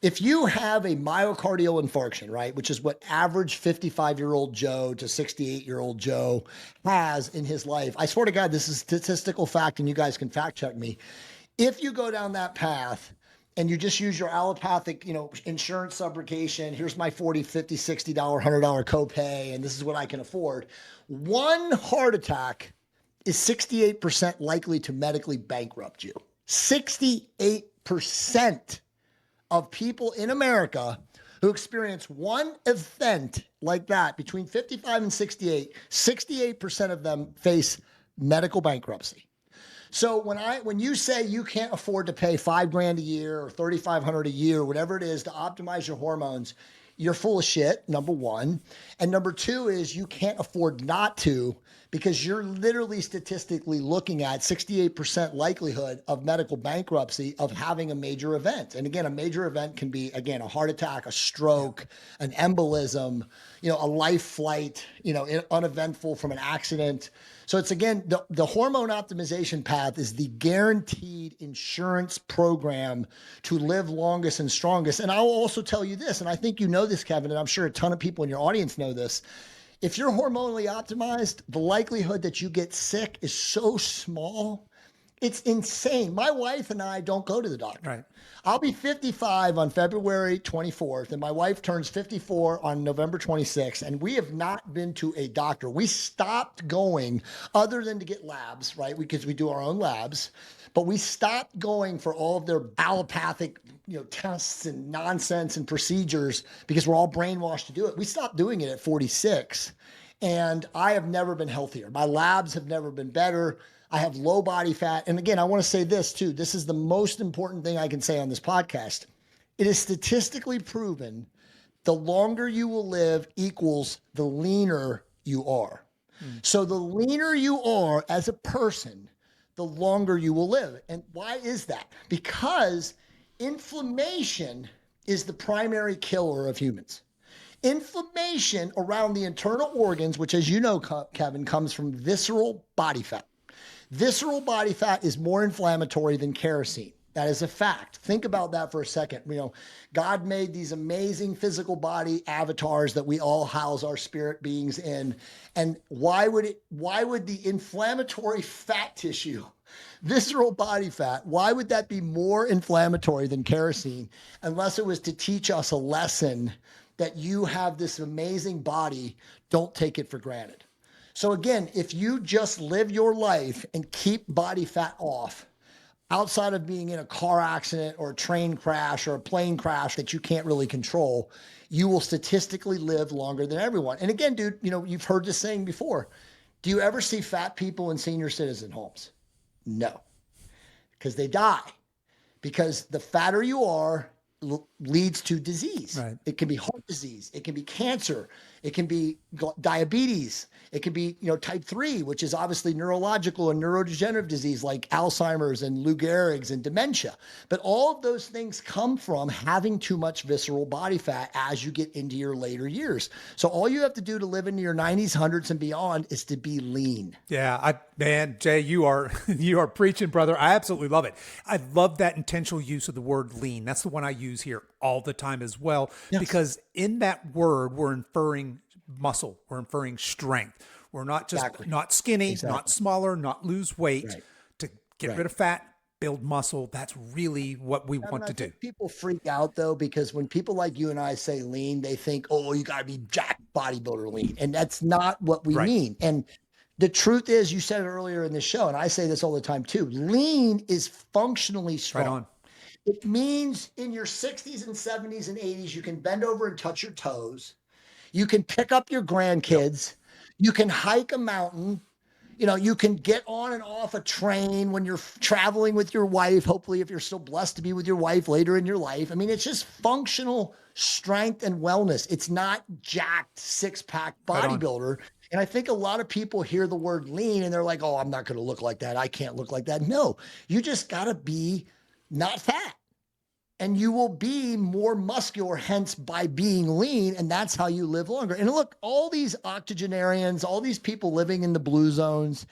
if you have a myocardial infarction, right, which is what average 55-year-old Joe to 68-year-old Joe has in his life, I swear to God, this is statistical fact, and you guys can fact check me. If you go down that path and you just use your allopathic, insurance subrogation, here's my $40, $50, $60, $100 copay, and this is what I can afford. One heart attack is 68% likely to medically bankrupt you. 68% of people in America who experience one event like that between 55 and 68, 68% of them face medical bankruptcy. So when you say you can't afford to pay $5,000 a year or $3,500 a year, whatever it is to optimize your hormones, you're full of shit, number one. And number two is you can't afford not to, because you're literally statistically looking at 68% likelihood of medical bankruptcy of having a major event. And again, a major event can be, again, a heart attack, a stroke, an embolism, a life flight, uneventful from an accident. So it's, again, the hormone optimization path is the guaranteed insurance program to live longest and strongest. And I'll also tell you this, and I think you know this, Kevin, and I'm sure a ton of people in your audience know this. If you're hormonally optimized, the likelihood that you get sick is so small. It's insane. My wife and I don't go to the doctor. Right. I'll be 55 on February 24th, and my wife turns 54 on November 26th, and we have not been to a doctor. We stopped going other than to get labs, right? Because we do our own labs, but we stopped going for all of their allopathic, tests and nonsense and procedures because we're all brainwashed to do it. We stopped doing it at 46, and I have never been healthier. My labs have never been better. I have low body fat. And again, I want to say this too. This is the most important thing I can say on this podcast. It is statistically proven the longer you will live equals the leaner you are. So the leaner you are as a person, the longer you will live. And why is that? Because inflammation is the primary killer of humans. Inflammation around the internal organs, which, as you know, Kevin, comes from visceral body fat. Visceral body fat is more inflammatory than kerosene. That is a fact. Think about that for a second. God made these amazing physical body avatars that we all house our spirit beings in. And why would the inflammatory fat tissue, visceral body fat, why would that be more inflammatory than kerosene, unless it was to teach us a lesson that you have this amazing body, don't take it for granted. So again, if you just live your life and keep body fat off, outside of being in a car accident or a train crash or a plane crash that you can't really control, you will statistically live longer than everyone. And again, dude, you've heard this saying before. Do you ever see fat people in senior citizen homes? No, because they die. Because the fatter you are leads to disease. Right. It can be heart disease. It can be cancer. It can be diabetes. It can be, type 3, which is obviously neurological and neurodegenerative disease like Alzheimer's and Lou Gehrig's and dementia. But all of those things come from having too much visceral body fat as you get into your later years. So all you have to do to live into your 90s, 100s and beyond is to be lean. Yeah, man, Jay, you are preaching, brother. I absolutely love it. I love that intentional use of the word lean. That's the one I use here all the time as well, because in that word, we're inferring muscle. We're inferring strength. We're not just not skinny, not smaller, not lose weight, to get rid of fat, build muscle. That's really what we want to do. People freak out though, because when people like you and I say lean, they think, oh, you got to be jacked bodybuilder lean. And that's not what we mean. And the truth is, you said it earlier in the show, and I say this all the time too, lean is functionally strong. Right on. It means in your 60s and 70s and 80s, you can bend over and touch your toes. You can pick up your grandkids. You can hike a mountain. You can get on and off a train when you're traveling with your wife. Hopefully, if you're still blessed to be with your wife later in your life. I mean, it's just functional strength and wellness. It's not jacked six-pack bodybuilder. And I think a lot of people hear the word lean and they're like, oh, I'm not going to look like that. I can't look like that. No, you just got to be not fat. And you will be more muscular, hence by being lean. And that's how you live longer. And look, all these octogenarians, all these people living in the blue zones,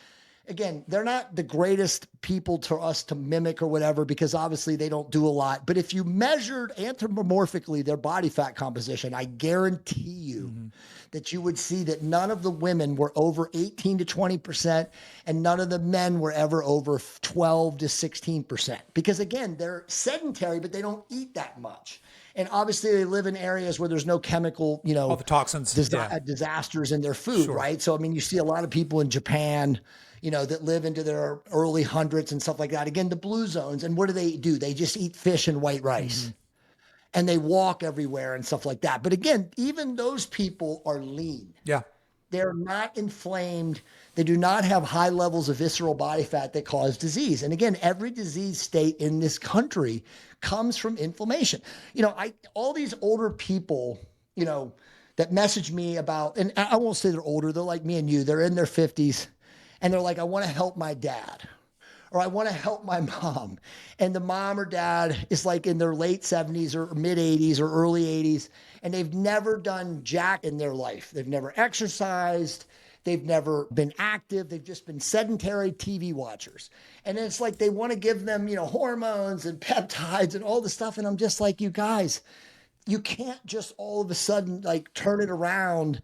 again, they're not the greatest people to us to mimic or whatever, because obviously they don't do a lot. But if you measured anthropomorphically their body fat composition, I guarantee you that you would see that none of the women were over 18 to 20%, and none of the men were ever over 12 to 16%. Because again, they're sedentary, but they don't eat that much. And obviously they live in areas where there's no chemical, all the toxins, disasters in their food, right? So, I mean, you see a lot of people in Japan, that live into their early hundreds and stuff like that. Again, the blue zones. And what do? They just eat fish and white rice. And they walk everywhere and stuff like that. But again, even those people are lean. Yeah. They're not inflamed. They do not have high levels of visceral body fat that cause disease. And again, every disease state in this country comes from inflammation. All these older people, that message me about, and I won't say they're older, they're like me and you, they're in their 50s, and they're like, I want to help my dad, or I want to help my mom. And the mom or dad is like in their late 70s or mid 80s or early 80s, and they've never done jack in their life. They've never exercised. They've never been active. They've just been sedentary TV watchers. And it's like they want to give them, hormones and peptides and all the stuff. And I'm just like, you guys, you can't just all of a sudden like turn it around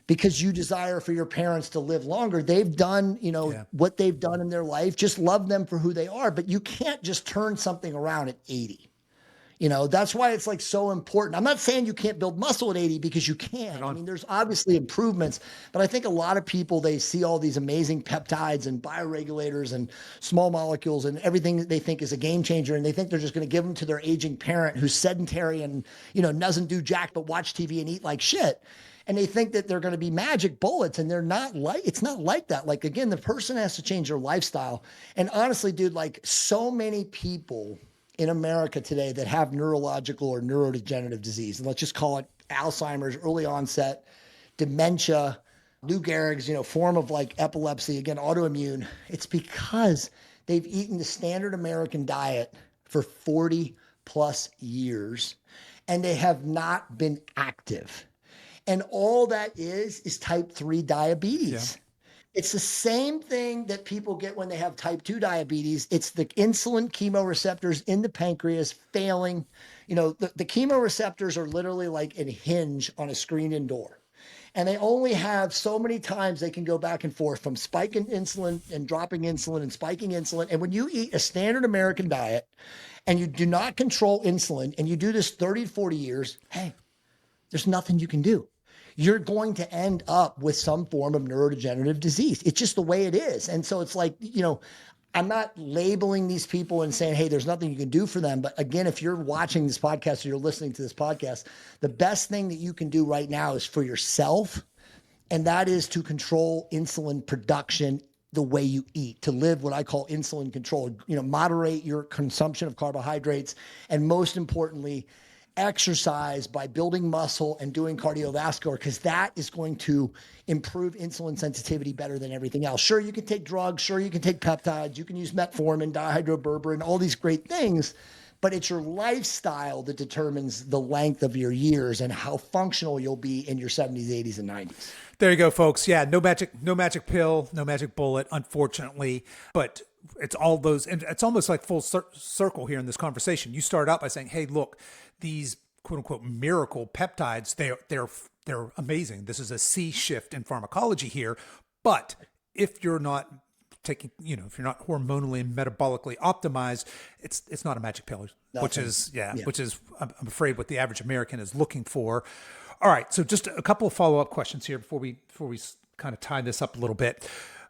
because you desire for your parents to live longer. They've done, what they've done in their life. Just love them for who they are. But you can't just turn something around at 80. That's why it's like so important. I'm not saying you can't build muscle at 80 because you can. I mean, there's obviously improvements, but I think a lot of people, they see all these amazing peptides and bioregulators and small molecules and everything that they think is a game changer. And they think they're just going to give them to their aging parent who's sedentary and, doesn't do jack, but watch TV and eat like shit. And they think that they're going to be magic bullets, and it's not like that. Like, again, the person has to change their lifestyle. And honestly, dude, like so many people in America today that have neurological or neurodegenerative disease, and let's just call it Alzheimer's, early onset, dementia, Lou Gehrig's, form of like epilepsy, again, autoimmune. It's because they've eaten the standard American diet for 40 plus years, and they have not been active. And all that is type 3 diabetes. Yeah. It's the same thing that people get when they have type 2 diabetes. It's the insulin chemoreceptors in the pancreas failing. The chemoreceptors are literally like a hinge on a screen-in door. And they only have so many times they can go back and forth from spiking insulin and dropping insulin and spiking insulin. And when you eat a standard American diet and you do not control insulin and you do this 30 to 40 years, hey, there's nothing you can do. You're going to end up with some form of neurodegenerative disease. It's just the way it is. And so it's like, I'm not labeling these people and saying, hey, there's nothing you can do for them. But again, if you're watching this podcast or you're listening to this podcast, the best thing that you can do right now is for yourself. And that is to control insulin production the way you eat, to live what I call insulin control, moderate your consumption of carbohydrates. And most importantly, exercise by building muscle and doing cardiovascular, because that is going to improve insulin sensitivity better than everything else. Sure, you can take drugs. Sure, you can take peptides. You can use metformin, dihydroberberin, all these great things, but it's your lifestyle that determines the length of your years and how functional you'll be in your 70s, 80s, and 90s. There you go, folks. Yeah, no magic pill, no magic bullet, unfortunately, but it's all those, and it's almost like full circle here in this conversation. You start out by saying, hey, look, these quote unquote miracle peptides, they're amazing. This is a sea shift in pharmacology here. But if you're not taking, if you're not hormonally and metabolically optimized, it's not a magic pill, which is I'm afraid what the average American is looking for. All right. So just a couple of follow-up questions here before we kind of tie this up a little bit.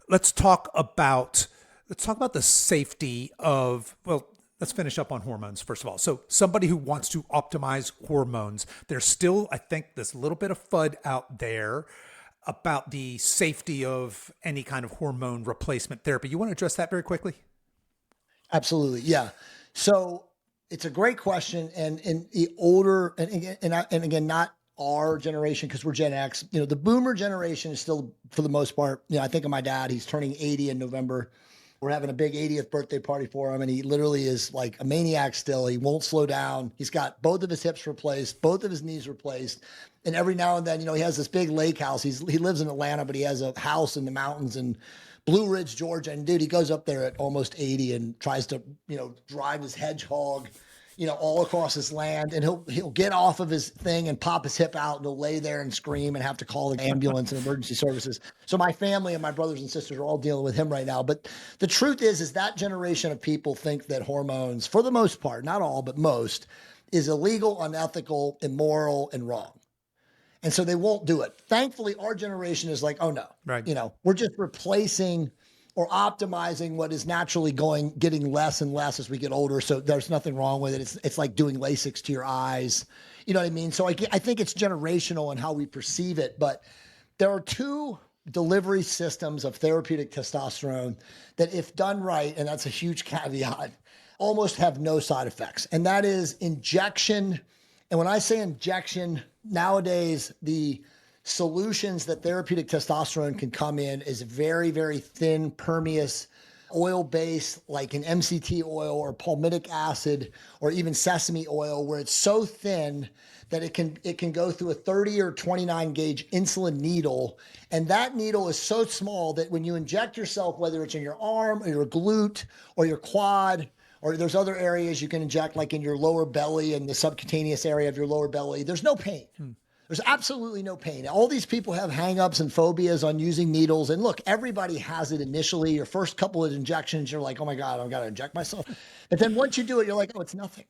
Let's talk about the safety of, let's finish up on hormones first of all. So somebody who wants to optimize hormones, there's still, I think, this little bit of FUD out there about the safety of any kind of hormone replacement therapy. You want to address that very quickly? Absolutely. Yeah. So it's a great question. And in the older, and again, not our generation, because we're Gen X, the boomer generation is still, for the most part, I think of my dad, he's turning 80 in November. We're having a big 80th birthday party for him, and he literally is like a maniac still. He won't slow down. He's got both of his hips replaced, both of his knees replaced. And every now and then, he has this big lake house. He lives in Atlanta, but he has a house in the mountains in Blue Ridge, Georgia. And dude, he goes up there at almost 80 and tries to, drive his hedgehog, all across his land, and he'll get off of his thing and pop his hip out, and he'll lay there and scream and have to call the ambulance and emergency services. So my family and my brothers and sisters are all dealing with him right now. But the truth is that generation of people think that hormones, for the most part, not all, but most, is illegal, unethical, immoral, and wrong. And so they won't do it. Thankfully, our generation is like, oh no, right. We're just replacing or optimizing what is naturally getting less and less as we get older. So there's nothing wrong with it. It's like doing LASIK to your eyes. You know what I mean? So I think it's generational in how we perceive it. But there are two delivery systems of therapeutic testosterone that, if done right, and that's a huge caveat, almost have no side effects. And that is injection And when I say injection, nowadays, the solutions that therapeutic testosterone can come in is very, very thin, permeous, oil-based, like an MCT oil or palmitic acid or even sesame oil, where it's so thin that it can go through a 30 or 29 gauge insulin needle. And that needle is so small that when you inject yourself, whether it's in your arm or your glute or your quad, or there's other areas you can inject, like in your lower belly and the subcutaneous area of your lower belly, there's no pain. There's absolutely no pain. All these people have hangups and phobias on using needles. And look, everybody has it initially. Your first couple of injections, you're like, oh my God, I've got to inject myself. But then once you do it, you're like, oh, it's nothing.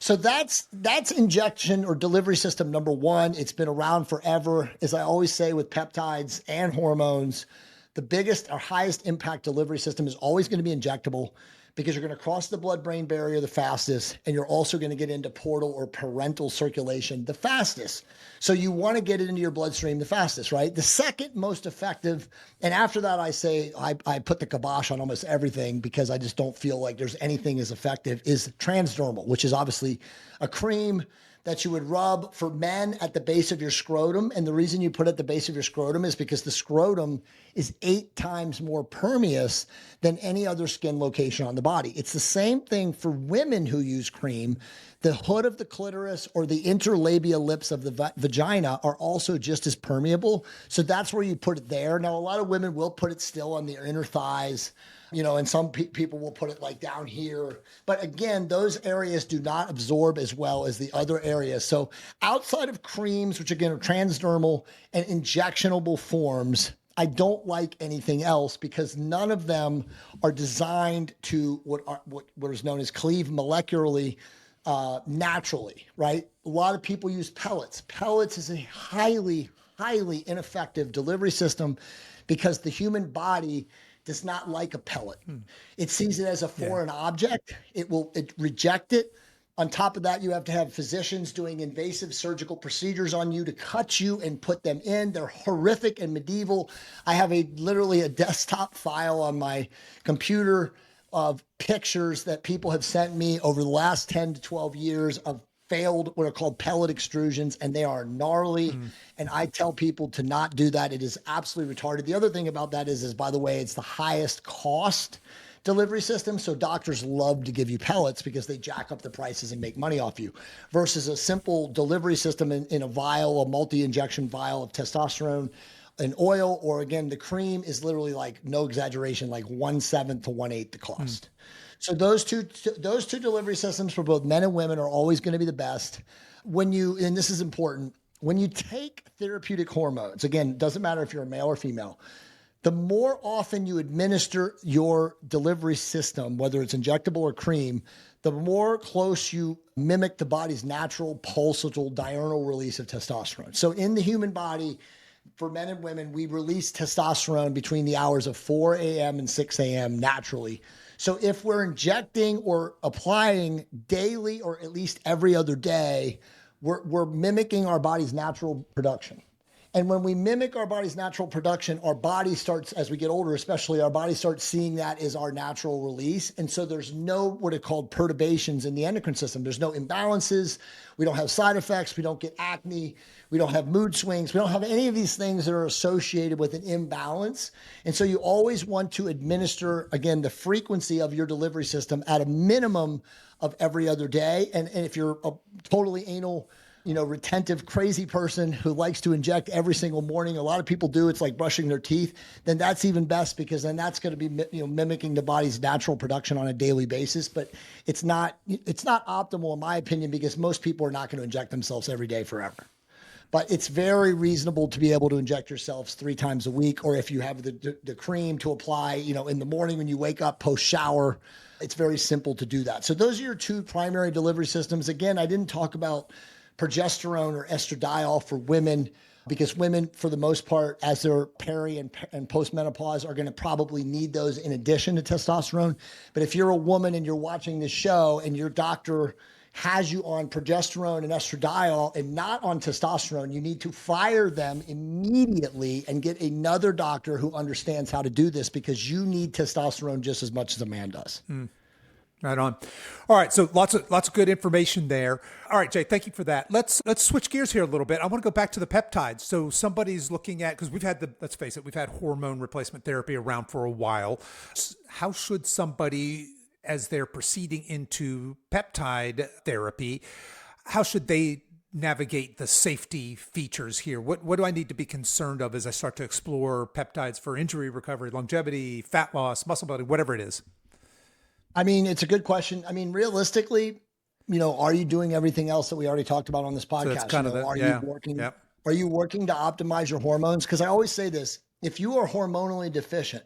So that's injection or delivery system number one. It's been around forever. As I always say with peptides and hormones, the biggest or highest impact delivery system is always going to be injectable, because you're going to cross the blood-brain barrier the fastest, and you're also going to get into portal or parental circulation the fastest. So you want to get it into your bloodstream the fastest, right? The second most effective, and after that I say I put the kibosh on almost everything because I just don't feel like there's anything as effective, is transdermal, which is obviously a cream that you would rub for men at the base of your scrotum. And the reason you put it at the base of your scrotum is because the scrotum is 8 times more permeous than any other skin location on the body. It's the same thing for women who use cream. The hood of the clitoris or the interlabial lips of the vagina are also just as permeable. So that's where you put it there. Now, a lot of women will put it still on their inner thighs, and some people will put it like down here. But again, those areas do not absorb as well as the other areas. So outside of creams, which again are transdermal and injectionable forms, I don't like anything else, because none of them are designed to what is known as cleave molecularly naturally, right? A lot of people use pellets. Pellets is a highly, highly ineffective delivery system because the human body does not like a pellet. It sees it as a foreign object. It reject it. On top of that, you have to have physicians doing invasive surgical procedures on you to cut you and put them in. They're horrific and medieval. I have literally a desktop file on my computer of pictures that people have sent me over the last 10 to 12 years of failed what are called pellet extrusions, and they are gnarly. And I tell people to not do that. It is absolutely retarded. The other thing about that is by the way, it's the highest cost delivery system. So doctors love to give you pellets because they jack up the prices and make money off you, versus a simple delivery system in a vial, a multi-injection vial of testosterone and oil, or again, the cream is literally, like, no exaggeration, like 1/7 to 1/8 the cost. So those two delivery systems for both men and women are always going to be the best. And this is important, when you take therapeutic hormones, again, it doesn't matter if you're a male or female, the more often you administer your delivery system, whether it's injectable or cream, the more close you mimic the body's natural pulsatile diurnal release of testosterone. So in the human body, for men and women, we release testosterone between the hours of 4 a.m. and 6 a.m. naturally. So if we're injecting or applying daily or at least every other day, we're mimicking our body's natural production. And when we mimic our body's natural production, our body starts, as we get older especially, our body starts seeing that as our natural release. And so there's no what are called perturbations in the endocrine system. There's no imbalances. We don't have side effects. We don't get acne. We don't have mood swings. We don't have any of these things that are associated with an imbalance. And so you always want to administer, again, the frequency of your delivery system at a minimum of every other day. And if you're a totally anal, retentive, crazy person who likes to inject every single morning, a lot of people do, it's like brushing their teeth, then that's even best, because then that's going to be mimicking the body's natural production on a daily basis. But it's not optimal in my opinion, because most people are not going to inject themselves every day forever. But it's very reasonable to be able to inject yourselves 3 times a week, or if you have the cream to apply, in the morning when you wake up post shower, it's very simple to do that. So those are your 2 primary delivery systems. Again, I didn't talk about progesterone or estradiol for women, because women, for the most part, as they're peri and postmenopause, are going to probably need those in addition to testosterone. But if you're a woman and you're watching this show and your doctor has you on progesterone and estradiol and not on testosterone, you need to fire them immediately and get another doctor who understands how to do this, because you need testosterone just as much as a man does. Right on. All right. So lots of good information there. All right, Jay, thank you for that. Let's switch gears here a little bit. I want to go back to the peptides. So somebody's looking at, because let's face it, we've had hormone replacement therapy around for a while. How should somebody, as they're proceeding into peptide therapy, how should they navigate the safety features here? What do I need to be concerned of as I start to explore peptides for injury recovery, longevity, fat loss, muscle building, whatever it is? I mean, it's a good question. I mean, realistically, are you doing everything else that we already talked about on this podcast? So that's kind of you working? Yep. Are you working to optimize your hormones? Because I always say this: if you are hormonally deficient,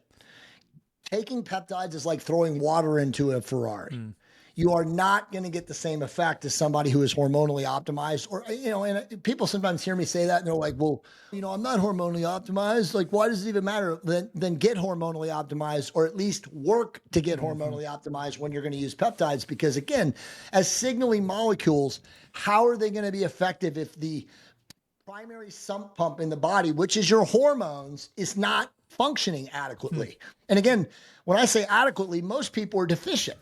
taking peptides is like throwing water into a Ferrari. You are not going to get the same effect as somebody who is hormonally optimized. Or, and people sometimes hear me say that and they're like, well, I'm not hormonally optimized. Like, why does it even matter? Then get hormonally optimized, or at least work to get hormonally optimized when you're going to use peptides. Because again, as signaling molecules, how are they going to be effective if the primary sump pump in the body, which is your hormones, is not functioning adequately? And again, when I say adequately, most people are deficient.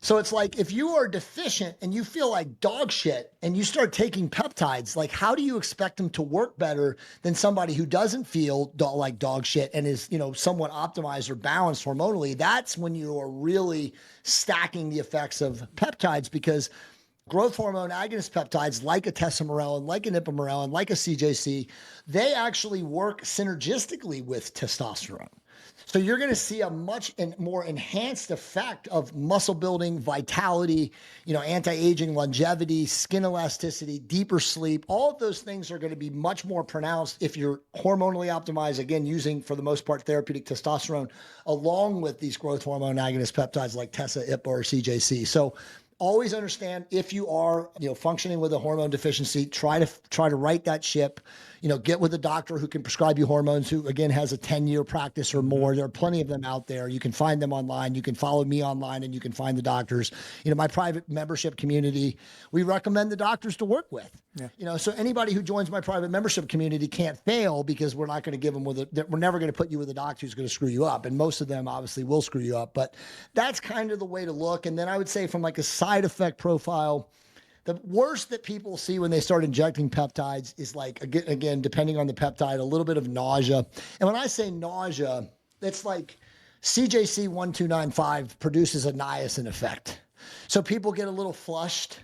So it's like, if you are deficient and you feel like dog shit and you start taking peptides, like, how do you expect them to work better than somebody who doesn't feel like dog shit and is, somewhat optimized or balanced hormonally? That's when you are really stacking the effects of peptides, because growth hormone agonist peptides like a testosterone, like an ipamorelin, like a CJC, they actually work synergistically with testosterone. So you're going to see a much more enhanced effect of muscle building, vitality, anti-aging, longevity, skin elasticity, deeper sleep. All of those things are going to be much more pronounced if you're hormonally optimized, again, using, for the most part, therapeutic testosterone, along with these growth hormone agonist peptides like Tessa, IPA, or CJC. So always understand, if you are, functioning with a hormone deficiency, try to right that ship. Get with a doctor who can prescribe you hormones, who again has a 10-year practice or more. There are plenty of them out there. You can find them online. You can follow me online, and you can find the doctors. My private membership community, we recommend the doctors to work with. Yeah. So anybody who joins my private membership community can't fail, because we're not going to give them we're never going to put you with a doctor who's going to screw you up. And most of them obviously will screw you up, but that's kind of the way to look. And then I would say, from like a side effect profile, the worst that people see when they start injecting peptides is, like, again, depending on the peptide, a little bit of nausea. And when I say nausea, it's like CJC 1295 produces a niacin effect. So people get a little flushed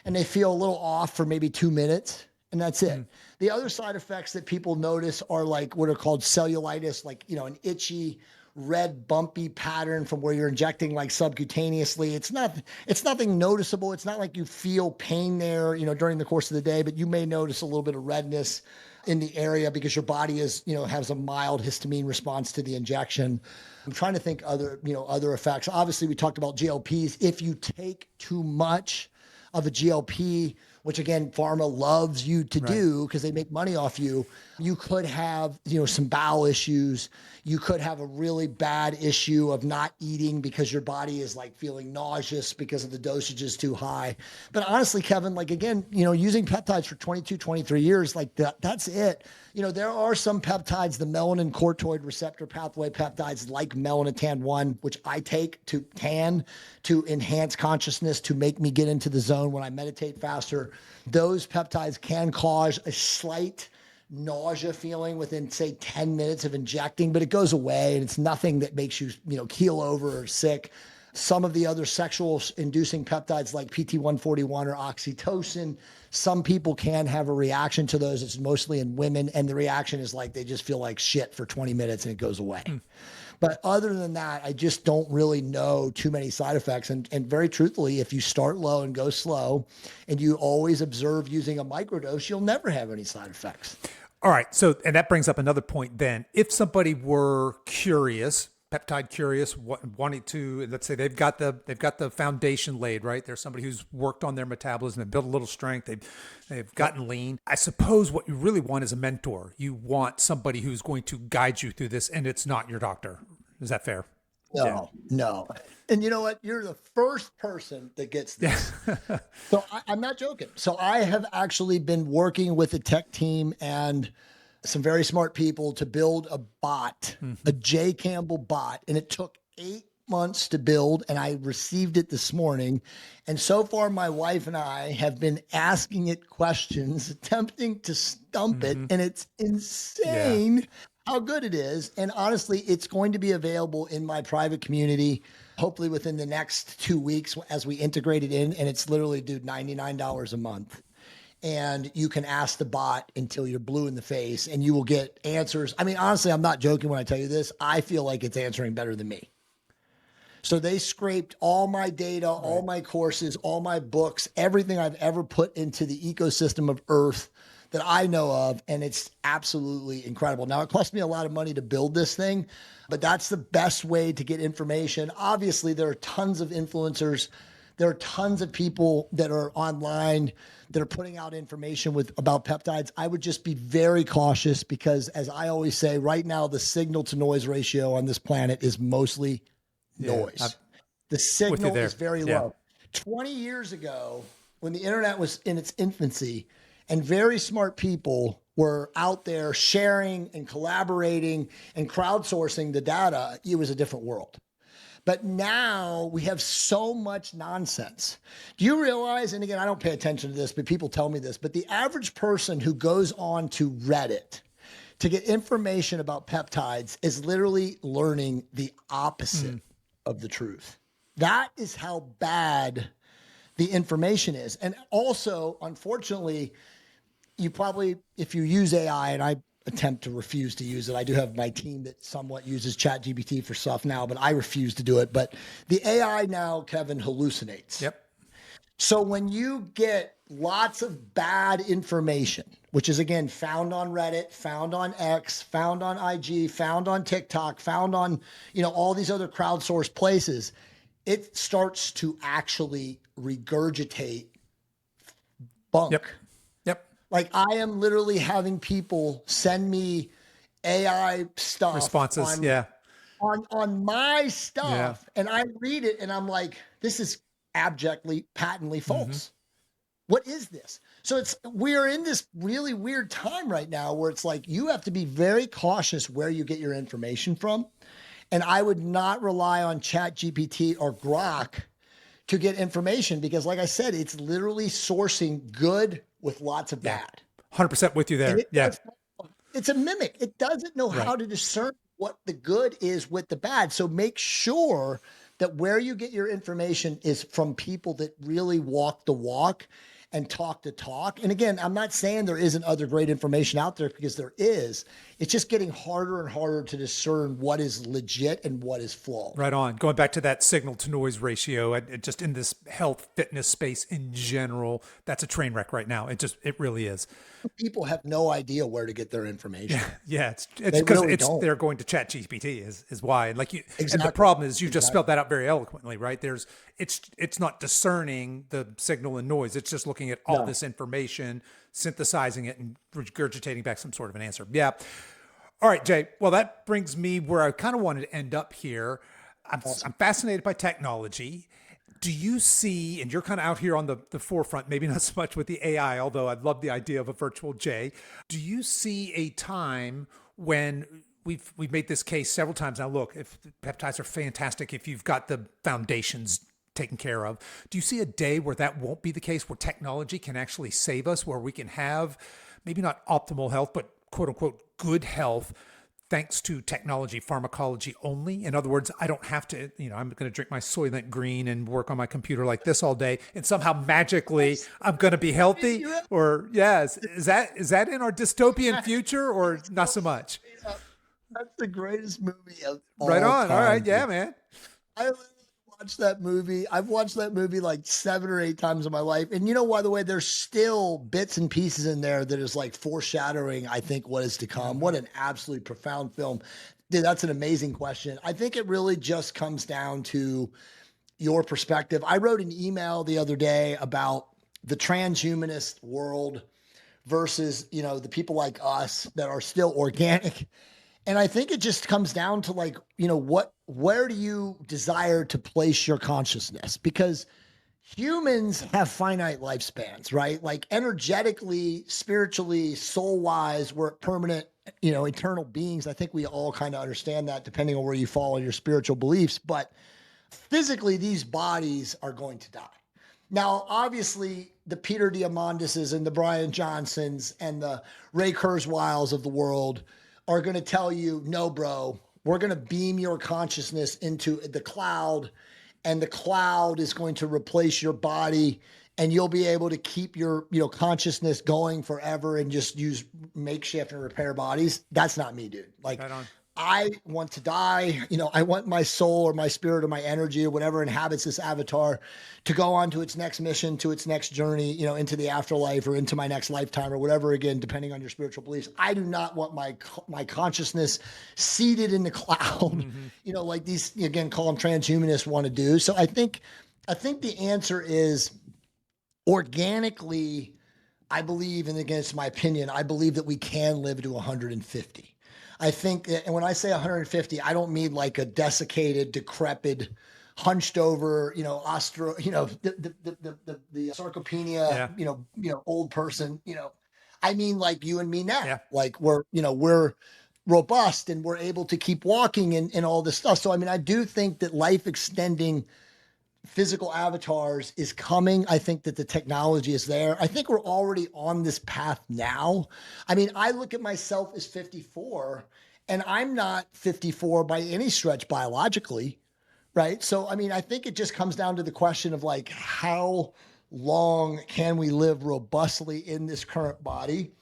and they feel a little off for maybe 2 minutes, and that's it. The other side effects that people notice are like what are called cellulitis, like, an itchy, red, bumpy pattern from where you're injecting like subcutaneously. It's nothing noticeable. It's not like you feel pain there, during the course of the day, but you may notice a little bit of redness in the area because your body is, has a mild histamine response to the injection. I'm trying to think other effects. Obviously, we talked about GLPs. If you take too much of a GLP, which again, pharma loves you to do because they make money off you, you could have, some bowel issues. You could have a really bad issue of not eating because your body is like feeling nauseous because of the dosage is too high. But honestly, Kevin, like, again, using peptides for 22, 23 years, like that's it. There are some peptides, the melanin corticoid receptor pathway peptides like melanotan 1, which I take to tan, to enhance consciousness, to make me get into the zone when I meditate faster. Those peptides can cause a slight nausea feeling within, say, 10 minutes of injecting, but it goes away, and it's nothing that makes you, keel over or sick. Some of the other sexual inducing peptides like PT-141 or oxytocin, some people can have a reaction to those. It's mostly in women, and the reaction is like they just feel like shit for 20 minutes and it goes away. But other than that, I just don't really know too many side effects. And very truthfully, if you start low and go slow and you always observe using a microdose, you'll never have any side effects. All right. So, and that brings up another point then. If somebody were curious, peptide curious, wanting to, let's say they've got the foundation laid, right? There's somebody who's worked on their metabolism and built a little strength. They've gotten lean. I suppose what you really want is a mentor. You want somebody who's going to guide you through this, and it's not your doctor. Is that fair? No. And you know what? You're the first person that gets this. So I'm not joking. So I have actually been working with a tech team and some very smart people to build a bot, a Jay Campbell bot. And it took 8 months to build, and I received it this morning. And so far, my wife and I have been asking it questions, attempting to stump it, and it's insane how good it is. And honestly, it's going to be available in my private community, hopefully within the next 2 weeks as we integrate it in. And it's literally, dude, $99 a month. And you can ask the bot until you're blue in the face and you will get answers. I mean, honestly, I'm not joking when I tell you this. I feel like it's answering better than me. So they scraped all my data, all my courses, all my books, everything I've ever put into the ecosystem of Earth that I know of. And it's absolutely incredible. Now, it cost me a lot of money to build this thing, but that's the best way to get information. Obviously, there are tons of influencers. There are tons of people that are online that are putting out information about peptides. I would just be very cautious because, as I always say, right now, the signal to noise ratio on this planet is mostly noise. The signal is very low. 20 years ago, when the internet was in its infancy and very smart people were out there sharing and collaborating and crowdsourcing the data, it was a different world. But now we have so much nonsense. Do you realize, and again, I don't pay attention to this, but people tell me this, but the average person who goes on to Reddit to get information about peptides is literally learning the opposite of the truth. That is how bad the information is. And also, unfortunately, you probably, if you use AI, and I attempt to refuse to use it. I do have my team that somewhat uses ChatGPT for stuff now, but I refuse to do it. But the AI now, Kevin, hallucinates. Yep. So when you get lots of bad information, which is again found on Reddit, found on X, found on IG, found on TikTok, found on, all these other crowdsourced places, it starts to actually regurgitate bunk. Yep. Like I am literally having people send me AI stuff responses on my stuff, and I read it and I'm like, this is abjectly, patently false. What is this? So we're in this really weird time right now where it's like you have to be very cautious where you get your information from. And I would not rely on ChatGPT or Grok to get information because, like I said, it's literally sourcing good with lots of bad. 100% with you there. It's a mimic. It doesn't know how to discern what the good is with the bad. So make sure that where you get your information is from people that really walk the walk and talk the talk. And again, I'm not saying there isn't other great information out there because there is. It's just getting harder and harder to discern what is legit and what is flawed. Right on. Going back to that signal to noise ratio, just in this health fitness space in general, that's a train wreck right now. It really is. People have no idea where to get their information. It's because they're going to ChatGPT is why. And and the problem is you just spelled that out very eloquently, right? It's not discerning the signal and noise. It's just looking at all this information, synthesizing it and regurgitating back some sort of an answer. Yeah. All right, Jay. Well, that brings me where I kind of wanted to end up here. I'm fascinated by technology. Do you see, and you're kind of out here on the forefront, maybe not so much with the AI, although I'd love the idea of a virtual Jay. Do you see a time when we've made this case several times now? Look, if peptides are fantastic, if you've got the foundations taken care of, do you see a day where that won't be the case, where technology can actually save us, where we can have maybe not optimal health, but quote unquote good health, thanks to technology, pharmacology only? In other words, I don't have to, I'm going to drink my Soylent Green and work on my computer like this all day, and somehow magically I'm going to be healthy. Or is that in our dystopian future, or not so much? That's the greatest movie of all right on. time. All right. Yeah, man. I literally watched that movie. I've watched that movie like 7 or 8 times in my life. And by the way, there's still bits and pieces in there that is like foreshadowing, I think, what is to come. What an absolutely profound film. Dude, that's an amazing question. I think it really just comes down to your perspective. I wrote an email the other day about the transhumanist world versus, the people like us that are still organic. And I think it just comes down to where do you desire to place your consciousness? Because humans have finite lifespans, right? Like energetically, spiritually, soul-wise, we're permanent, eternal beings. I think we all kind of understand that depending on where you fall in your spiritual beliefs. But physically, these bodies are going to die. Now, obviously, the Peter Diamondises and the Brian Johnsons and the Ray Kurzweils of the world are going to tell you, no, bro, we're going to beam your consciousness into the cloud, and the cloud is going to replace your body, and you'll be able to keep your, consciousness going forever and just use makeshift and repair bodies. That's not me, dude. Like, Right on. I want to die. I want my soul or my spirit or my energy or whatever inhabits this avatar to go on to its next mission, to its next journey, into the afterlife or into my next lifetime or whatever, again, depending on your spiritual beliefs. I do not want my consciousness seated in the cloud, like these, again, call them transhumanists, want to do. So I think the answer is organically, I believe, and again, it's my opinion, I believe that we can live to 150. I think, and when I say 150, I don't mean like a desiccated, decrepit, hunched over, the sarcopenia, old person, I mean like you and me now. Yeah. Like we're robust and we're able to keep walking and all this stuff. So, I mean, I do think that life extending physical avatars is coming. I think that the technology is there. I think we're already on this path now. I mean, I look at myself as 54 and I'm not 54 by any stretch biologically, right? So, I mean, I think it just comes down to the question of like, how long can we live robustly in this current body?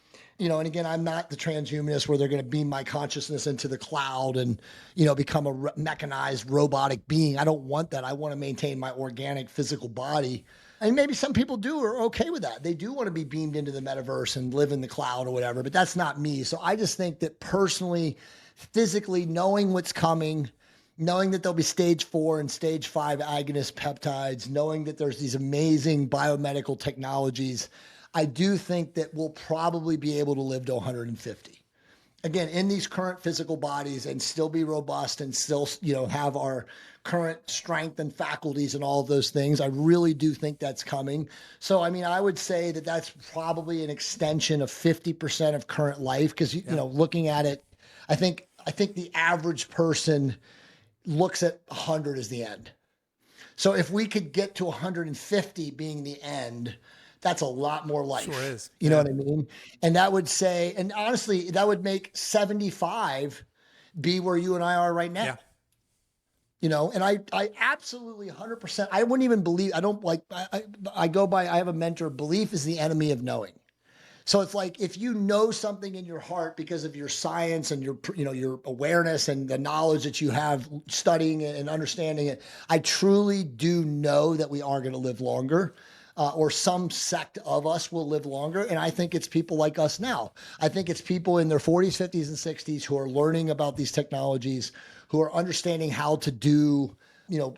And again, I'm not the transhumanist where they're going to beam my consciousness into the cloud and, become a mechanized robotic being. I don't want that. I want to maintain my organic physical body. And maybe some people are okay with that. They do want to be beamed into the metaverse and live in the cloud or whatever, but that's not me. So I just think that personally, physically, knowing what's coming, knowing that there'll be stage 4 and stage 5 agonist peptides, knowing that there's these amazing biomedical technologies, I do think that we'll probably be able to live to 150. Again, in these current physical bodies and still be robust and still, have our current strength and faculties and all of those things. I really do think that's coming. So, I mean, I would say that that's probably an extension of 50% of current life because, looking at it, I think the average person looks at 100 as the end. So if we could get to 150 being the end, that's a lot more life. Sure is. You know what I mean? And that would say, and honestly, that would make 75 be where you and I are right now. Yeah. And I absolutely 100%, I wouldn't even believe, I go by, I have a mentor, belief is the enemy of knowing. So it's like, if you know something in your heart because of your science and your awareness and the knowledge that you have studying it and understanding it, I truly do know that we are going to live longer. Or some sect of us will live longer. And I think it's people like us now. I think it's people in their 40s, 50s, and 60s who are learning about these technologies, who are understanding how to do,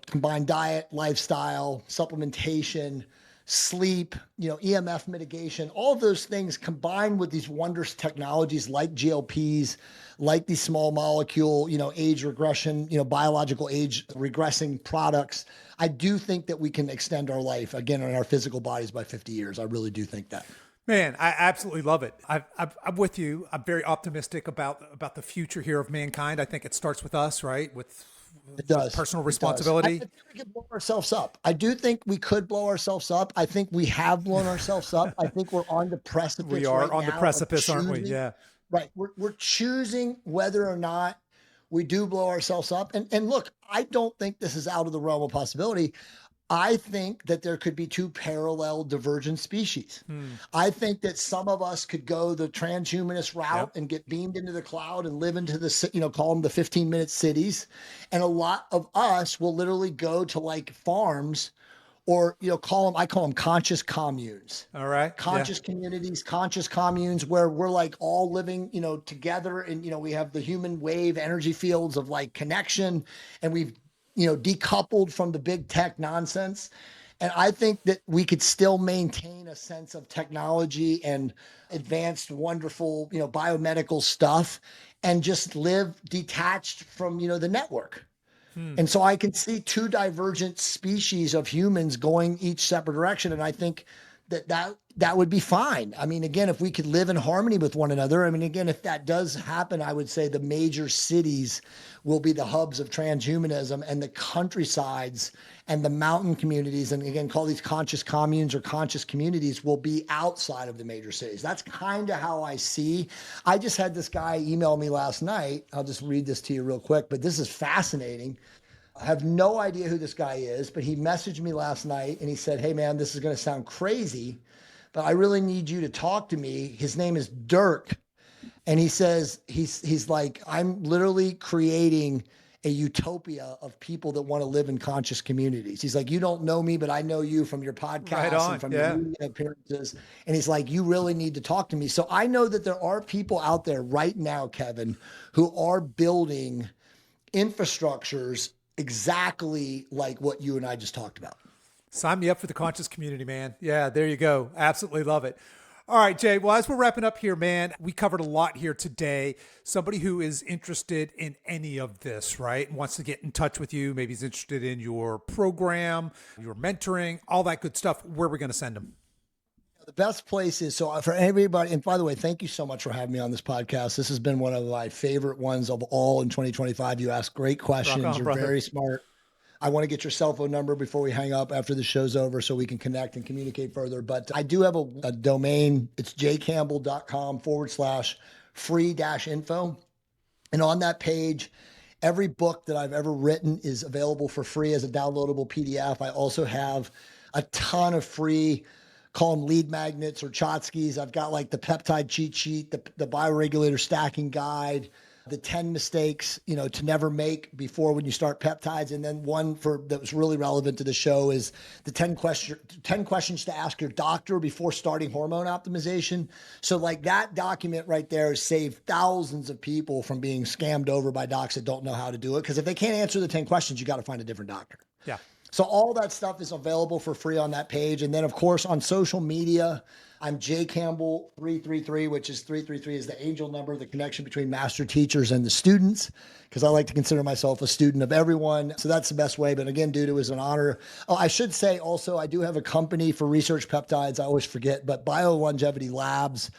combine diet, lifestyle, supplementation, sleep, EMF mitigation, all of those things combined with these wondrous technologies like GLPs, like these small molecule, age regression, biological age regressing products. I do think that we can extend our life again in our physical bodies by 50 years. I really do think that. Man, I absolutely love it. I'm with you. I'm very optimistic about the future here of mankind. I think it starts with us, right? With it does. Personal responsibility. I think we could blow ourselves up. I do think we could blow ourselves up. I think we have blown ourselves up. I think we're on the precipice. We are on the precipice, aren't we? Yeah. Right. We're choosing whether or not we do blow ourselves up. And look, I don't think this is out of the realm of possibility. I think that there could be two parallel divergent species. I think that some of us could go the transhumanist route and get beamed into the cloud and live into the, call them the 15-minute cities. And a lot of us will literally go to like farms or, I call them conscious communes. All right. Conscious communities, conscious communes where we're like all living, together. And, we have the human wave energy fields of like connection, and we've, decoupled from the big tech nonsense. And I think that we could still maintain a sense of technology and advanced, wonderful, biomedical stuff and just live detached from, the network. And so I can see two divergent species of humans going each separate direction. And I think that would be fine. I mean, again, if we could live in harmony with one another, I mean, again, if that does happen, I would say the major cities will be the hubs of transhumanism, and the countrysides and the mountain communities, and again, call these conscious communes or conscious communities, will be outside of the major cities. That's kind of how I see. I just had this guy email me last night. I'll just read this to you real quick, but this is fascinating. I have no idea who this guy is, but he messaged me last night and he said, "Hey man, this is going to sound crazy, but I really need you to talk to me." His name is Dirk. And he says, he's like, "I'm literally creating a utopia of people that want to live in conscious communities." He's like, "You don't know me, but I know you from your podcast and from your media appearances." And he's like, "You really need to talk to me." So I know that there are people out there right now, Kevin, who are building infrastructures exactly like what you and I just talked about. Sign me up for the conscious community, man. Yeah, there you go. Absolutely love it. All right, Jay. Well, as we're wrapping up here, man, we covered a lot here today. Somebody who is interested in any of this, right, wants to get in touch with you, maybe he's interested in your program, your mentoring, all that good stuff, where are we going to send them? The best place is, so for everybody, and by the way, thank you so much for having me on this podcast. This has been one of my favorite ones of all in 2025. You ask great questions. You're brother. Very smart. I want to get your cell phone number before we hang up after the show's over so we can connect and communicate further. But I do have a domain. It's jcampbell.com/free-info. And on that page, every book that I've ever written is available for free as a downloadable PDF. I also have a ton of free, call them lead magnets or Chotskys. I've got like the peptide cheat sheet, the bioregulator stacking guide, the 10 mistakes, to never make before when you start peptides. And then one that was really relevant to the show is the 10 questions to ask your doctor before starting hormone optimization. So like that document right there has saved thousands of people from being scammed over by docs that don't know how to do it. Because if they can't answer the 10 questions, you got to find a different doctor. Yeah. So all that stuff is available for free on that page. And then, of course, on social media, I'm Jay Campbell 333, which is 333 is the angel number, the connection between master teachers and the students, because I like to consider myself a student of everyone. So that's the best way. But again, dude, it was an honor. Oh, I should say also, I do have a company for research peptides. I always forget, but BioLongevity Labs.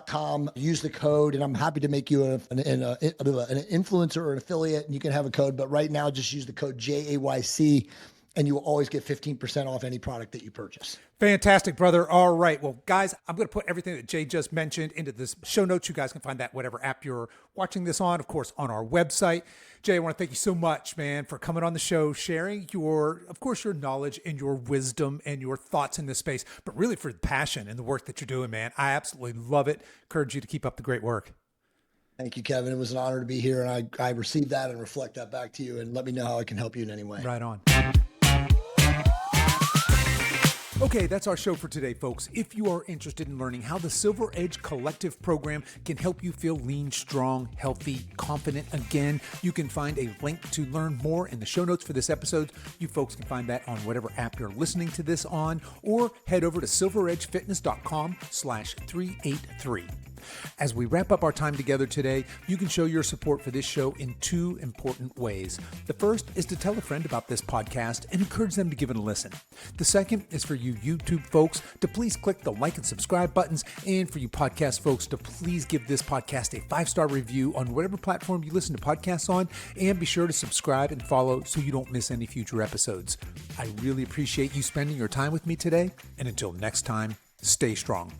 .com. Use the code, and I'm happy to make you an influencer or an affiliate, and you can have a code. But right now, just use the code JAYC, and you will always get 15% off any product that you purchase. Fantastic, brother. All right. Well, guys, I'm going to put everything that Jay just mentioned into this show notes. You guys can find that whatever app you're watching this on, of course, on our website. Jay, I want to thank you so much, man, for coming on the show, sharing your knowledge and your wisdom and your thoughts in this space, but really for the passion and the work that you're doing, man. I absolutely love it. Encourage you to keep up the great work. Thank you, Kevin. It was an honor to be here, and I received that and reflect that back to you, and let me know how I can help you in any way. Right on. Okay, that's our show for today, folks. If you are interested in learning how the Silver Edge Collective program can help you feel lean, strong, healthy, confident again, you can find a link to learn more in the show notes for this episode. You folks can find that on whatever app you're listening to this on, or head over to silveredgefitness.com/383. As we wrap up our time together today, you can show your support for this show in two important ways. The first is to tell a friend about this podcast and encourage them to give it a listen. The second is for you YouTube folks to please click the like and subscribe buttons, and for you podcast folks to please give this podcast a 5-star review on whatever platform you listen to podcasts on, and be sure to subscribe and follow so you don't miss any future episodes. I really appreciate you spending your time with me today, and until next time, stay strong.